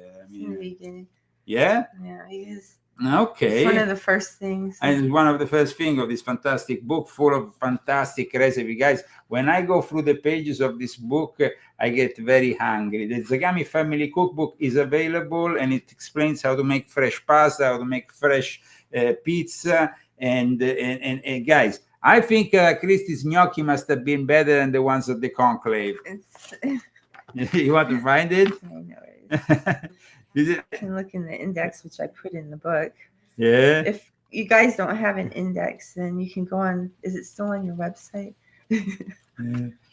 Yeah? Yeah, it is. Okay. It's one of the first things. And one of the first things of this fantastic book full of fantastic recipes. Guys, when I go through the pages of this book, I get very hungry. The Zagami Family Cookbook is available, and it explains how to make fresh pasta, how to make fresh pizza. And guys, I think Christie's gnocchi must have been better than the ones at the conclave. You want to find it? I can look in the index, which I put in the book. Yeah. If you guys don't have an index, then you can go on. Is it still on your website? Is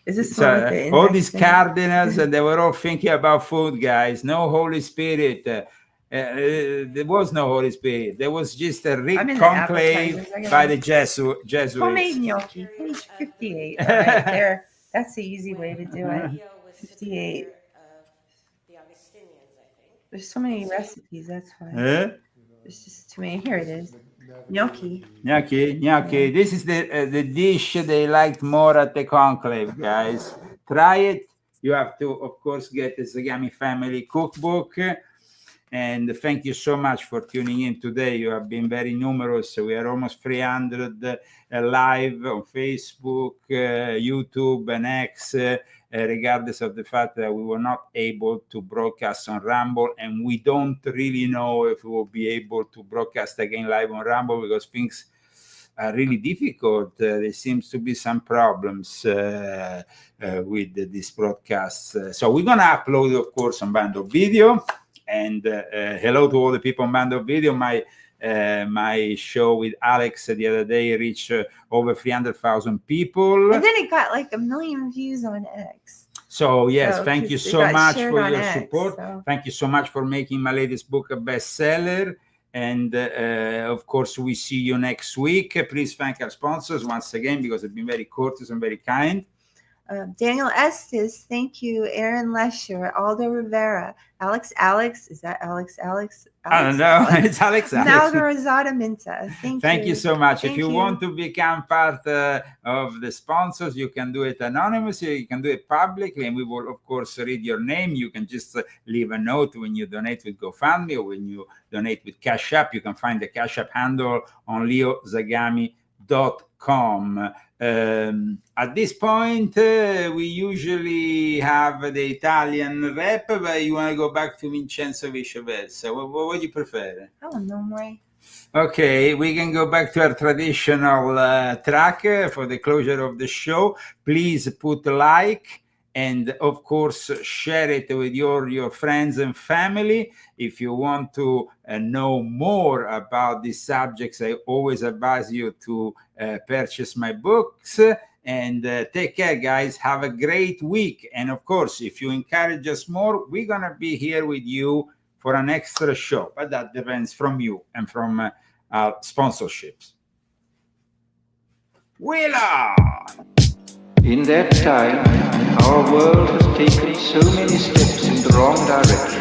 this still with the index? All these cardinals, and they were all thinking about food, guys. No Holy Spirit. There was no Holy Spirit. There was just a rigged conclave by the Jesuits. Homemade gnocchi, page 58. Right there. That's the easy way to do it. 58. There's so many recipes, that's why. There's just too many. Here it is. Gnocchi. Gnocchi. This is the dish they liked more at the conclave, guys. Try it. You have to, of course, get the Zagami Family Cookbook. And thank you so much for tuning in today. You have been very numerous. We are almost 300 live on Facebook, YouTube, and X, regardless of the fact that we were not able to broadcast on Rumble. And we don't really know if we will be able to broadcast again live on Rumble, because things are really difficult. There seems to be some problems with this broadcast. So we're going to upload, of course, on Band of Video. And hello to all the people on Band of Video. My show with Alex the other day reached over 300,000 people. And then it got like 1 million views on X. So yes, thank you so much for your support. So. Thank you so much for making my latest book a bestseller. And of course, we see you next week. Please thank our sponsors once again, because they've been very courteous and very kind. Daniel Estes, thank you. Aaron Lesher, Aldo Rivera, Alex, is that Alex? I don't know. It's Alex. Malgarazada Minta. Thank you so much. If you want to become part of the sponsors, you can do it anonymously, you can do it publicly, and we will, of course, read your name. You can just leave a note when you donate with GoFundMe, or when you donate with Cash App. You can find the Cash App handle on leozagami.com. At this point, we usually have the Italian rep, but you want to go back to Vincenzo vice versa. What do you prefer? I don't know, Maury. Okay, we can go back to our traditional track for the closure of the show. Please put a like, and of course share it with your friends and family. If you want to know more about these subjects, I always advise you to purchase my books. And take care, guys. Have a great week. And of course, if you encourage us more, we're gonna be here with you for an extra show, but that depends from you and from our sponsorships. Willa! In that time, our world has taken so many steps in the wrong direction.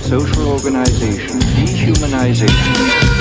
social organization, dehumanization.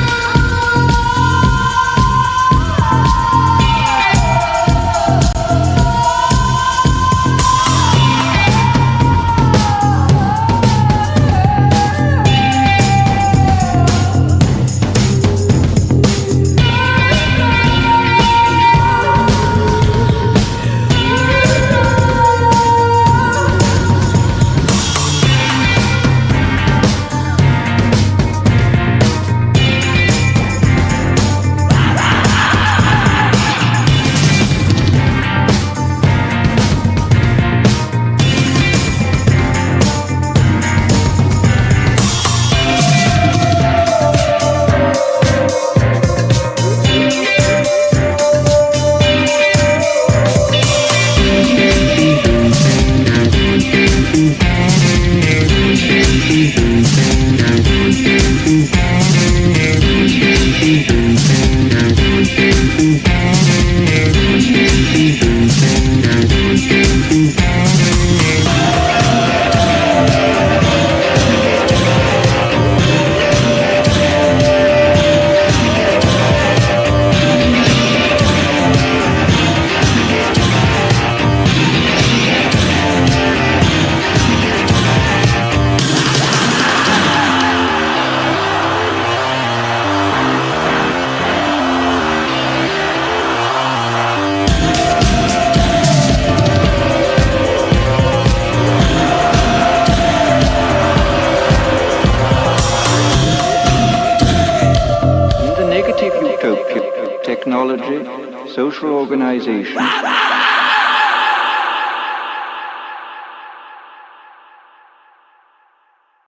Technology, social organization.